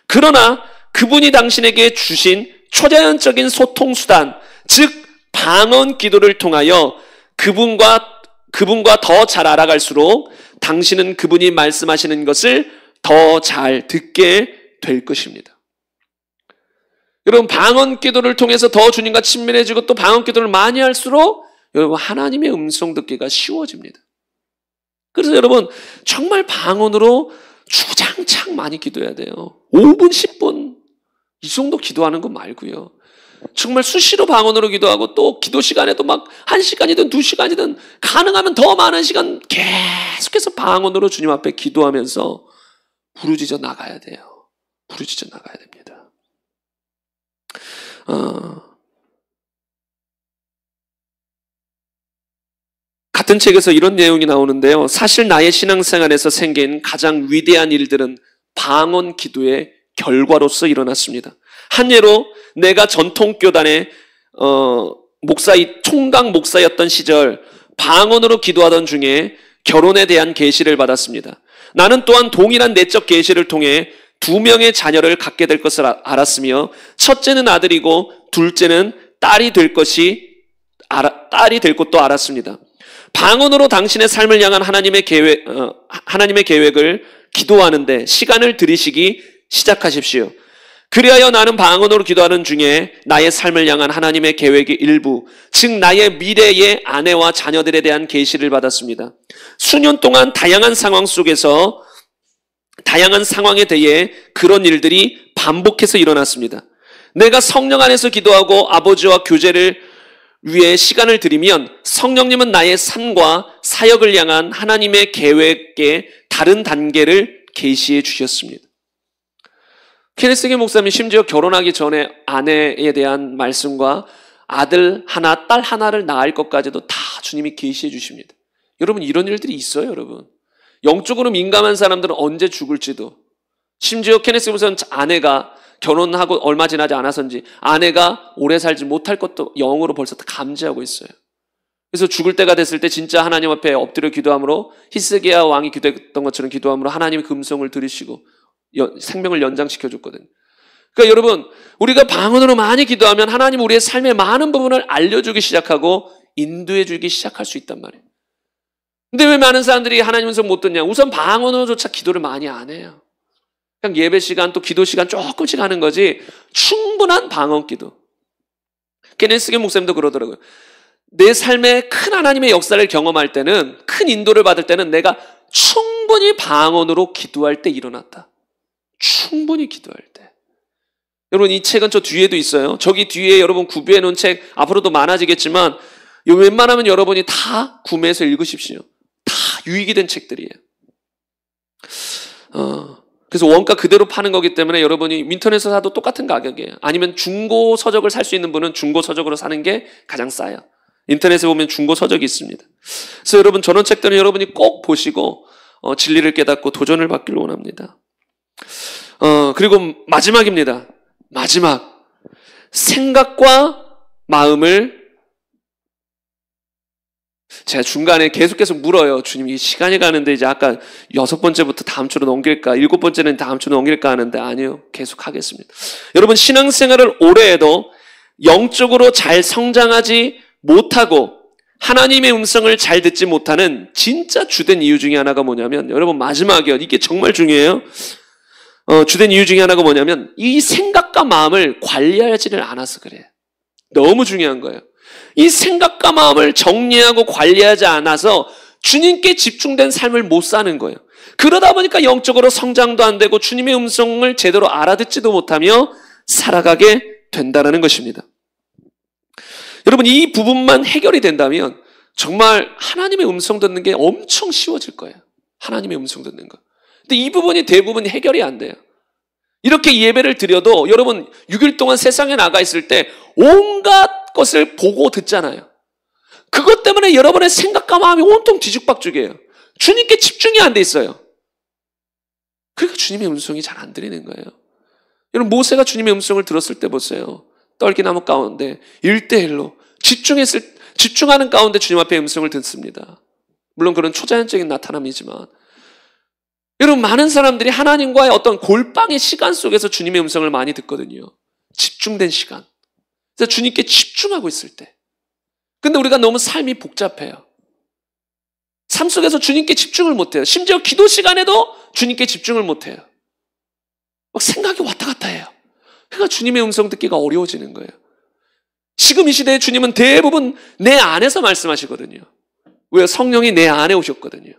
그러나 그분이 당신에게 주신 초자연적인 소통수단, 즉 방언 기도를 통하여 그분과 더 잘 알아갈수록 당신은 그분이 말씀하시는 것을 더 잘 듣게 될 것입니다. 여러분, 방언 기도를 통해서 더 주님과 친밀해지고 또 방언 기도를 많이 할수록 여러분 하나님의 음성 듣기가 쉬워집니다. 그래서 여러분 정말 방언으로 주장창 많이 기도해야 돼요. 5분, 10분 이 정도 기도하는 거 말고요. 정말 수시로 방언으로 기도하고 또 기도 시간에도 막 1시간이든 2시간이든 가능하면 더 많은 시간 계속해서 방언으로 주님 앞에 기도하면서 부르짖어 나가야 돼요. 부르짖어 나가야 됩니다. 같은 책에서 이런 내용이 나오는데요. 사실 나의 신앙생활에서 생긴 가장 위대한 일들은 방언 기도의 결과로서 일어났습니다. 한 예로 내가 전통교단의 총각 목사였던 시절 방언으로 기도하던 중에 결혼에 대한 계시를 받았습니다. 나는 또한 동일한 내적 계시를 통해 2명의 자녀를 갖게 될 것을 알았으며 첫째는 아들이고 둘째는 딸이 될 것도 알았습니다. 방언으로 당신의 삶을 향한 하나님의 계획을 기도하는데 시간을 들이시기 시작하십시오. 그리하여 나는 방언으로 기도하는 중에 나의 삶을 향한 하나님의 계획의 일부, 즉 나의 미래의 아내와 자녀들에 대한 계시를 받았습니다. 수년 동안 다양한 상황에 대해 그런 일들이 반복해서 일어났습니다. 내가 성령 안에서 기도하고 아버지와 교제를 위해 시간을 들이면 성령님은 나의 삶과 사역을 향한 하나님의 계획의 다른 단계를 계시해 주셨습니다. 케네스 목사님 심지어 결혼하기 전에 아내에 대한 말씀과 아들 하나, 딸 하나를 낳을 것까지도 다 주님이 계시해 주십니다. 여러분 이런 일들이 있어요, 여러분. 영적으로 민감한 사람들은 언제 죽을지도, 심지어 케네스 목사님 아내가 결혼하고 얼마 지나지 않아서인지 아내가 오래 살지 못할 것도 영으로 벌써 다 감지하고 있어요. 그래서 죽을 때가 됐을 때 진짜 하나님 앞에 엎드려 기도함으로 히스기야 왕이 기도했던 것처럼 기도함으로 하나님의 금성을 들으시고 생명을 연장시켜 줬거든요. 그러니까 여러분 우리가 방언으로 많이 기도하면 하나님 우리의 삶의 많은 부분을 알려주기 시작하고 인도해 주기 시작할 수 있단 말이에요. 근데 왜 많은 사람들이 하나님 음성 못 듣냐? 우선 방언으로조차 기도를 많이 안 해요. 그냥 예배 시간 또 기도 시간 조금씩 하는 거지 충분한 방언 기도. 케네스 목사님도 그러더라고요. 내 삶에 큰 하나님의 역사를 경험할 때는, 큰 인도를 받을 때는 내가 충분히 방언으로 기도할 때 일어났다. 충분히 기도할 때. 여러분 이 책은 저 뒤에도 있어요. 저기 뒤에 여러분 구비해 놓은 책 앞으로도 많아지겠지만 웬만하면 여러분이 다 구매해서 읽으십시오. 다 유익이 된 책들이에요. 그래서 원가 그대로 파는 거기 때문에 여러분이 인터넷에서 사도 똑같은 가격이에요. 아니면 중고 서적을 살 수 있는 분은 중고 서적으로 사는 게 가장 싸요. 인터넷에 보면 중고 서적이 있습니다. 그래서 여러분 저런 책들은 여러분이 꼭 보시고 진리를 깨닫고 도전을 받기를 원합니다. 그리고 마지막입니다. 마지막. 생각과 마음을 제가 중간에 계속해서 물어요. 주님, 이 시간이 가는데 이제 아까 6번째부터 다음 주로 넘길까? 7번째는 다음 주로 넘길까 하는데 아니요. 계속 하겠습니다. 여러분 신앙생활을 오래 해도 영적으로 잘 성장하지 못하고 하나님의 음성을 잘 듣지 못하는 진짜 주된 이유 중에 하나가 뭐냐면 여러분 마지막이요. 이게 정말 중요해요. 주된 이유 중에 하나가 뭐냐면 이 생각과 마음을 관리하지를 않아서 그래요. 너무 중요한 거예요. 이 생각과 마음을 정리하고 관리하지 않아서 주님께 집중된 삶을 못 사는 거예요. 그러다 보니까 영적으로 성장도 안 되고 주님의 음성을 제대로 알아듣지도 못하며 살아가게 된다는 것입니다. 여러분 이 부분만 해결이 된다면 정말 하나님의 음성 듣는 게 엄청 쉬워질 거예요. 하나님의 음성 듣는 거. 근데 이 부분이 대부분 해결이 안 돼요. 이렇게 예배를 드려도 여러분 6일 동안 세상에 나가 있을 때 온갖 것을 보고 듣잖아요. 그것 때문에 여러분의 생각과 마음이 온통 뒤죽박죽이에요. 주님께 집중이 안 돼 있어요. 그러니까 주님의 음성이 잘 안 들리는 거예요. 여러분 모세가 주님의 음성을 들었을 때 보세요. 떨기나무 가운데 1대1로 집중하는 가운데 주님 앞에 음성을 듣습니다. 물론 그런 초자연적인 나타남이지만 여러분 많은 사람들이 하나님과의 어떤 골방의 시간 속에서 주님의 음성을 많이 듣거든요. 집중된 시간. 그래서 주님께 집중하고 있을 때. 근데 우리가 너무 삶이 복잡해요. 삶 속에서 주님께 집중을 못해요. 심지어 기도 시간에도 주님께 집중을 못해요. 막 생각이 왔다 갔다 해요. 그러니까 주님의 음성 듣기가 어려워지는 거예요. 지금 이 시대에 주님은 대부분 내 안에서 말씀하시거든요. 왜요? 성령이 내 안에 오셨거든요.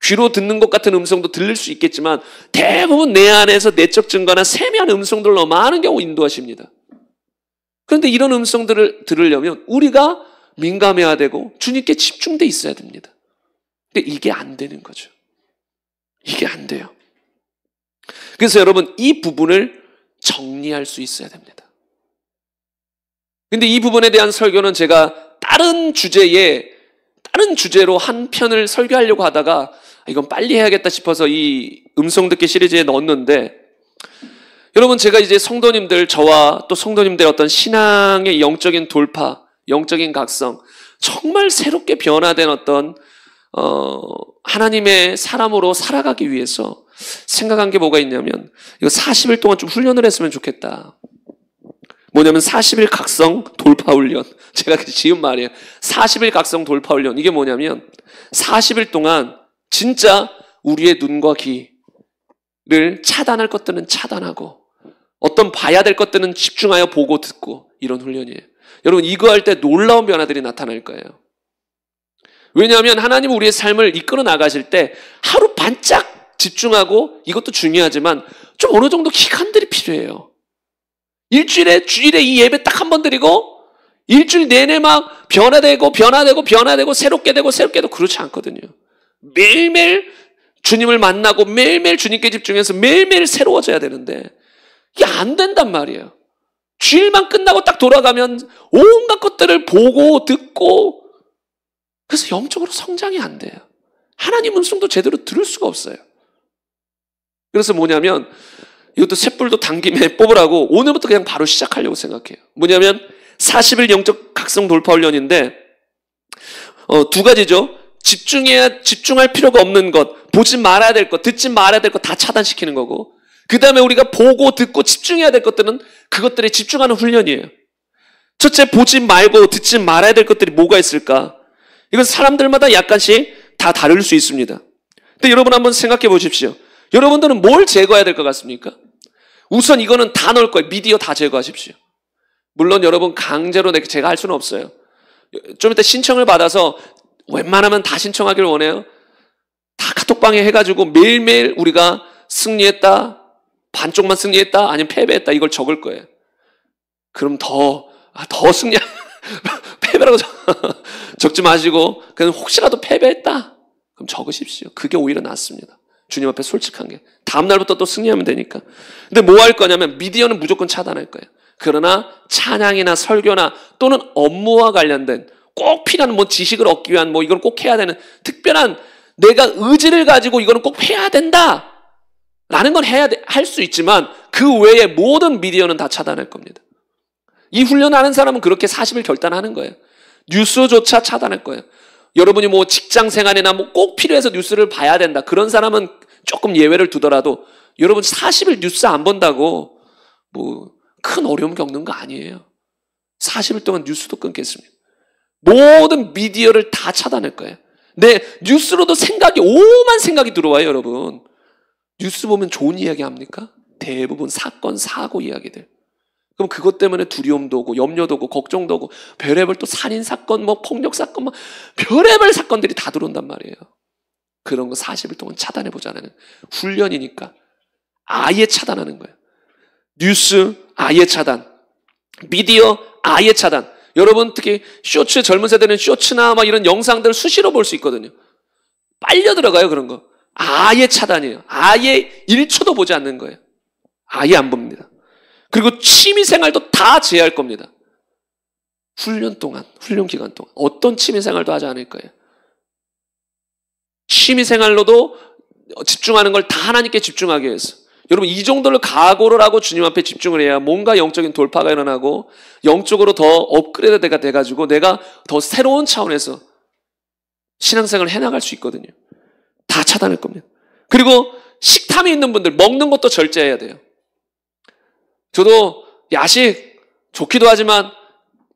귀로 듣는 것 같은 음성도 들릴 수 있겠지만 대부분 내 안에서 내적 증거나 세미한 음성들로 많은 경우 인도하십니다. 그런데 이런 음성들을 들으려면 우리가 민감해야 되고 주님께 집중돼 있어야 됩니다. 근데 이게 안 되는 거죠. 이게 안 돼요. 그래서 여러분 이 부분을 정리할 수 있어야 됩니다. 근데 이 부분에 대한 설교는 제가 다른 주제로 한 편을 설교하려고 하다가 이건 빨리 해야겠다 싶어서 이 음성 듣기 시리즈에 넣었는데 여러분 제가 이제 성도님들 저와 또 성도님들의 어떤 신앙의 영적인 돌파, 영적인 각성 정말 새롭게 변화된 어떤 하나님의 사람으로 살아가기 위해서 생각한 게 뭐가 있냐면 이거 40일 동안 좀 훈련을 했으면 좋겠다. 뭐냐면 40일 각성 돌파 훈련. 제가 지은 말이에요. 40일 각성 돌파 훈련. 이게 뭐냐면 40일 동안 진짜 우리의 눈과 귀를 차단할 것들은 차단하고 어떤 봐야 될 것들은 집중하여 보고 듣고 이런 훈련이에요. 여러분 이거 할 때 놀라운 변화들이 나타날 거예요. 왜냐하면 하나님은 우리의 삶을 이끌어 나가실 때 하루 반짝 집중하고 이것도 중요하지만 좀 어느 정도 기간들이 필요해요. 주일에 이 예배 딱 한 번 드리고 일주일 내내 막 변화되고 새롭게 되고 그렇지 않거든요. 매일매일 주님을 만나고 매일매일 주님께 집중해서 매일매일 새로워져야 되는데 이게 안 된단 말이에요. 주일만 끝나고 딱 돌아가면 온갖 것들을 보고 듣고 그래서 영적으로 성장이 안 돼요. 하나님 음성도 제대로 들을 수가 없어요. 그래서 뭐냐면 이것도 쇳불도 당김에 뽑으라고 오늘부터 그냥 바로 시작하려고 생각해요. 뭐냐면 40일 영적 각성 돌파 훈련인데 두 가지죠. 집중할 필요가 없는 것, 보지 말아야 될 것, 듣지 말아야 될 것 다 차단시키는 거고 그 다음에 우리가 보고 듣고 집중해야 될 것들은 그것들에 집중하는 훈련이에요. 첫째, 보지 말고 듣지 말아야 될 것들이 뭐가 있을까? 이건 사람들마다 약간씩 다 다를 수 있습니다. 근데 여러분 한번 생각해 보십시오. 여러분들은 뭘 제거해야 될 것 같습니까? 우선 이거는 다 넣을 거예요. 미디어 다 제거하십시오. 물론 여러분 강제로 제가 할 수는 없어요. 좀 이따 신청을 받아서 웬만하면 다 신청하기를 원해요. 다 카톡방에 해가지고 매일매일 우리가 승리했다, 반쪽만 승리했다, 아니면 패배했다 이걸 적을 거예요. 그럼 더 승리, 패배라고 적지 마시고 그냥 혹시라도 패배했다 그럼 적으십시오. 그게 오히려 낫습니다. 주님 앞에 솔직한 게. 다음 날부터 또 승리하면 되니까. 근데 뭐 할 거냐면 미디어는 무조건 차단할 거예요. 그러나 찬양이나 설교나 또는 업무와 관련된 꼭 필요한 지식을 얻기 위한 이걸 꼭 해야 되는 특별한 내가 의지를 가지고 이거는 꼭 해야 된다 라는 건 할 수 있지만 그 외에 모든 미디어는 다 차단할 겁니다. 이 훈련하는 사람은 그렇게 40일 결단하는 거예요. 뉴스조차 차단할 거예요. 여러분이 직장 생활이나 꼭 필요해서 뉴스를 봐야 된다. 그런 사람은 조금 예외를 두더라도 여러분 40일 뉴스 안 본다고 큰 어려움 겪는 거 아니에요. 40일 동안 뉴스도 끊겠습니다. 모든 미디어를 다 차단할 거예요. 뉴스로도 오만 생각이 들어와요, 여러분. 뉴스 보면 좋은 이야기 합니까? 대부분 사건, 사고 이야기들. 그럼 그것 때문에 두려움도 오고 염려도 오고 걱정도 오고 별의별 또 살인사건, 폭력사건, 별의별 사건들이 다 들어온단 말이에요. 그런 거 40일 동안 차단해보자는 훈련이니까 아예 차단하는 거예요. 뉴스 아예 차단, 미디어 아예 차단. 여러분 특히 젊은 세대는 쇼츠나 이런 영상들을 수시로 볼 수 있거든요. 빨려 들어가요, 그런 거. 아예 차단이에요. 아예 1초도 보지 않는 거예요. 아예 안 봅니다. 그리고 취미생활도 다 제외할 겁니다. 훈련 기간 동안 어떤 취미생활도 하지 않을 거예요. 취미생활로도 집중하는 걸 다 하나님께 집중하게 해서 여러분 이 정도를 각오를 하고 주님 앞에 집중을 해야 뭔가 영적인 돌파가 일어나고 영적으로 더 업그레이드가 돼가지고 내가 더 새로운 차원에서 신앙생활을 해나갈 수 있거든요. 다 차단할 겁니다. 그리고 식탐이 있는 분들 먹는 것도 절제해야 돼요. 저도 야식 좋기도 하지만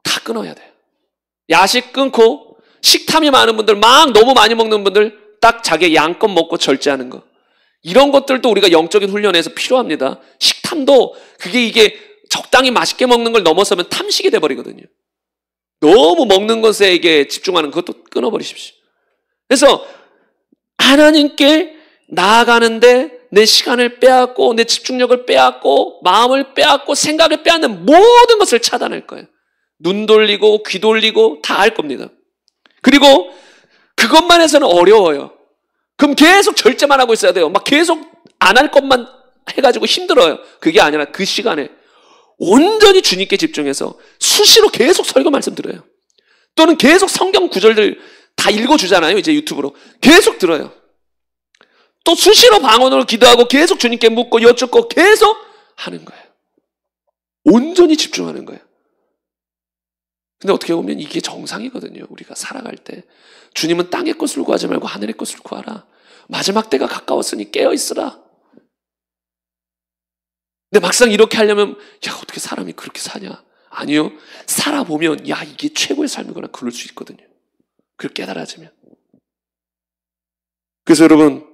다 끊어야 돼요. 야식 끊고 식탐이 많은 분들 막 너무 많이 먹는 분들 딱 자기 양껏 먹고 절제하는 거. 이런 것들도 우리가 영적인 훈련에서 필요합니다. 식탐도 이게 적당히 맛있게 먹는 걸 넘어서면 탐식이 돼버리거든요. 너무 먹는 것에 이게 집중하는 것도 끊어버리십시오. 그래서 하나님께 나아가는데 내 시간을 빼앗고 내 집중력을 빼앗고 마음을 빼앗고 생각을 빼앗는 모든 것을 차단할 거예요. 눈 돌리고 귀 돌리고 다 할 겁니다. 그리고 그것만 해서는 어려워요. 그럼 계속 절제만 하고 있어야 돼요. 막 계속 안 할 것만 해가지고 힘들어요. 그게 아니라 그 시간에 온전히 주님께 집중해서 수시로 계속 설교 말씀 들어요. 또는 계속 성경 구절들 다 읽어주잖아요. 이제 유튜브로. 계속 들어요. 또 수시로 방언으로 기도하고 계속 주님께 묻고 여쭙고 계속 하는 거예요. 온전히 집중하는 거예요. 근데 어떻게 보면 이게 정상이거든요. 우리가 살아갈 때. 주님은 땅의 것을 구하지 말고 하늘의 것을 구하라. 마지막 때가 가까웠으니 깨어있으라. 근데 막상 이렇게 하려면 야 어떻게 사람이 그렇게 사냐. 아니요. 살아보면 야 이게 최고의 삶이구나 그럴 수 있거든요. 그걸 깨달아지면. 그래서 여러분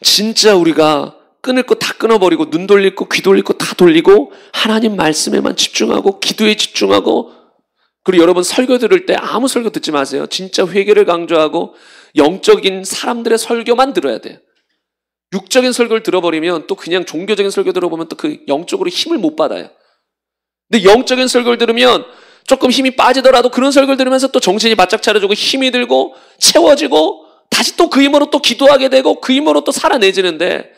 진짜 우리가 끊을 거 다 끊어버리고 눈 돌릴 거 귀 돌릴 거 다 돌리고 하나님 말씀에만 집중하고 기도에 집중하고 그리고 여러분 설교 들을 때 아무 설교 듣지 마세요. 진짜 회개를 강조하고 영적인 사람들의 설교만 들어야 돼요. 육적인 설교를 들어버리면 또 그냥 종교적인 설교 들어보면 또 그 영적으로 힘을 못 받아요. 근데 영적인 설교를 들으면 조금 힘이 빠지더라도 그런 설교를 들으면서 또 정신이 바짝 차려지고 힘이 들고 채워지고 다시 또 그 힘으로 또 기도하게 되고 그 힘으로 또 살아내지는데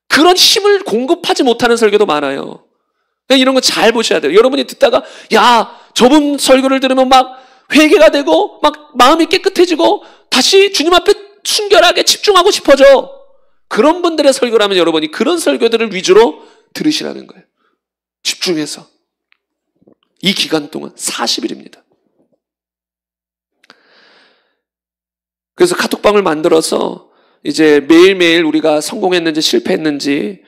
그런 힘을 공급하지 못하는 설교도 많아요. 이런 거 잘 보셔야 돼요. 여러분이 듣다가 야 저분 설교를 들으면 막 회개가 되고 막 마음이 깨끗해지고 다시 주님 앞에 순결하게 집중하고 싶어져. 그런 분들의 설교라면 여러분이 그런 설교들을 위주로 들으시라는 거예요. 집중해서. 이 기간 동안 40일입니다. 그래서 카톡방을 만들어서 이제 매일매일 우리가 성공했는지 실패했는지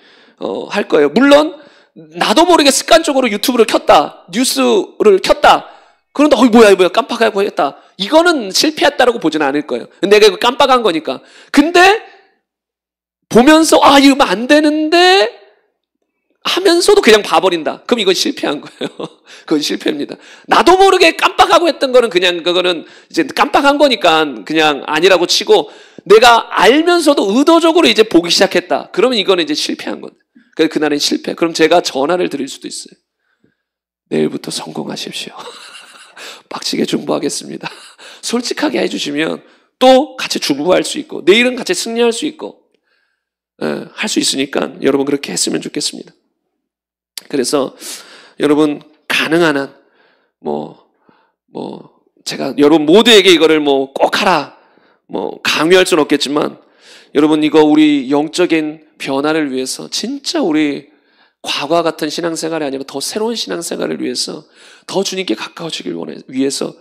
할 거예요. 물론 나도 모르게 습관적으로 유튜브를 켰다. 뉴스를 켰다. 그런데 뭐야 깜빡하고 했다. 이거는 실패했다라고 보지는 않을 거예요. 내가 이거 깜빡한 거니까. 근데 보면서 이러면 안 되는데 하면서도 그냥 봐버린다. 그럼 이건 실패한 거예요. 그건 실패입니다. 나도 모르게 깜빡하고 했던 거는 그냥 그거는 이제 깜빡한 거니까 그냥 아니라고 치고 내가 알면서도 의도적으로 이제 보기 시작했다. 그러면 이거는 이제 실패한 거예요. 그날은 실패. 그럼 제가 전화를 드릴 수도 있어요. 내일부터 성공하십시오. 빡시게 중보하겠습니다. 솔직하게 해주시면 또 같이 중보할 수 있고 내일은 같이 승리할 수 있고 할 수 있으니까 여러분 그렇게 했으면 좋겠습니다. 그래서 여러분 가능한 한 제가 여러분 모두에게 이거를 꼭 하라 강요할 수는 없겠지만 여러분 이거 우리 영적인 변화를 위해서 진짜 우리 과거와 같은 신앙생활이 아니라 더 새로운 신앙생활을 위해서 더 주님께 가까워지길 위해서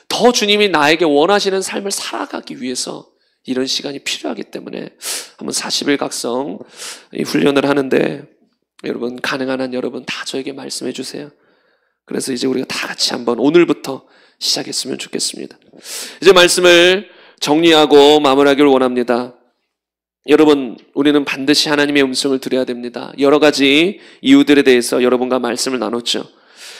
더 주님이 나에게 원하시는 삶을 살아가기 위해서 이런 시간이 필요하기 때문에 한번 40일 각성 훈련을 하는데 여러분 가능한 한 여러분 다 저에게 말씀해 주세요. 그래서 이제 우리가 다 같이 한번 오늘부터 시작했으면 좋겠습니다. 이제 말씀을 정리하고 마무리하기를 원합니다. 여러분 우리는 반드시 하나님의 음성을 들어야 됩니다. 여러 가지 이유들에 대해서 여러분과 말씀을 나눴죠.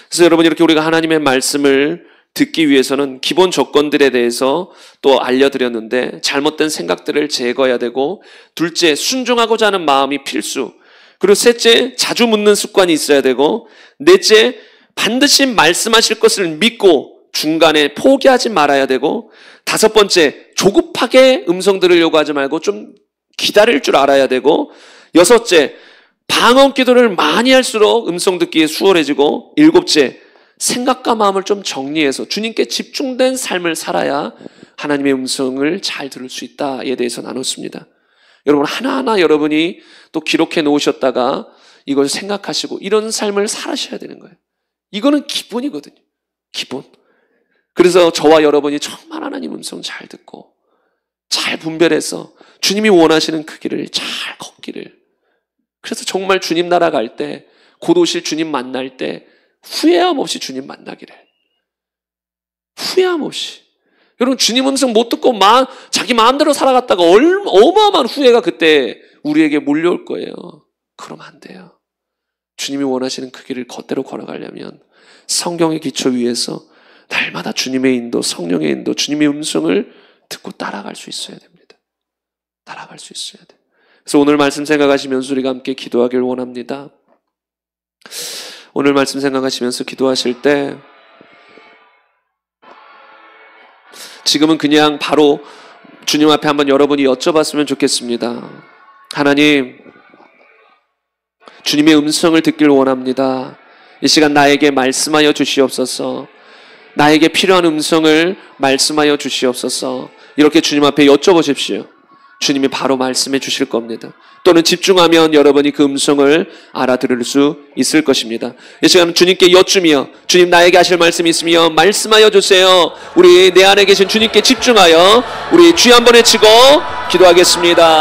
그래서 여러분 이렇게 우리가 하나님의 말씀을 듣기 위해서는 기본 조건들에 대해서 또 알려드렸는데 잘못된 생각들을 제거해야 되고 둘째 순종하고자 하는 마음이 필수 그리고 셋째 자주 묻는 습관이 있어야 되고 넷째 반드시 말씀하실 것을 믿고 중간에 포기하지 말아야 되고, 5번째, 조급하게 음성 들으려고 하지 말고 좀 기다릴 줄 알아야 되고, 6째, 방언 기도를 많이 할수록 음성 듣기에 수월해지고, 7째, 생각과 마음을 좀 정리해서 주님께 집중된 삶을 살아야 하나님의 음성을 잘 들을 수 있다에 대해서 나눴습니다. 여러분, 하나하나 여러분이 또 기록해 놓으셨다가 이걸 생각하시고 이런 삶을 살아셔야 되는 거예요. 이거는 기본이거든요. 기본. 그래서 저와 여러분이 정말 하나님 음성 잘 듣고 잘 분별해서 주님이 원하시는 그 길을 잘 걷기를. 그래서 정말 주님 나라 갈 때, 곧 오실 주님 만날 때 후회함 없이 주님 만나기를. 후회함 없이. 여러분, 주님 음성 못 듣고 자기 마음대로 살아갔다가 어마어마한 후회가 그때 우리에게 몰려올 거예요. 그러면 안 돼요. 주님이 원하시는 그 길을 걷대로 걸어가려면 성경의 기초 위에서 날마다 주님의 인도, 성령의 인도, 주님의 음성을 듣고 따라갈 수 있어야 됩니다. 따라갈 수 있어야 돼요. 그래서 오늘 말씀 생각하시면서 우리가 함께 기도하길 원합니다. 오늘 말씀 생각하시면서 기도하실 때 지금은 그냥 바로 주님 앞에 한번 여러분이 여쭤봤으면 좋겠습니다. 하나님, 주님의 음성을 듣길 원합니다. 이 시간 나에게 말씀하여 주시옵소서. 나에게 필요한 음성을 말씀하여 주시옵소서. 이렇게 주님 앞에 여쭤보십시오. 주님이 바로 말씀해 주실 겁니다. 또는 집중하면 여러분이 그 음성을 알아들을 수 있을 것입니다. 이 시간은 주님께 여쭈며 주님 나에게 하실 말씀이 있으면 말씀하여 주세요. 우리 내 안에 계신 주님께 집중하여 우리 주여 한번 외치고 기도하겠습니다.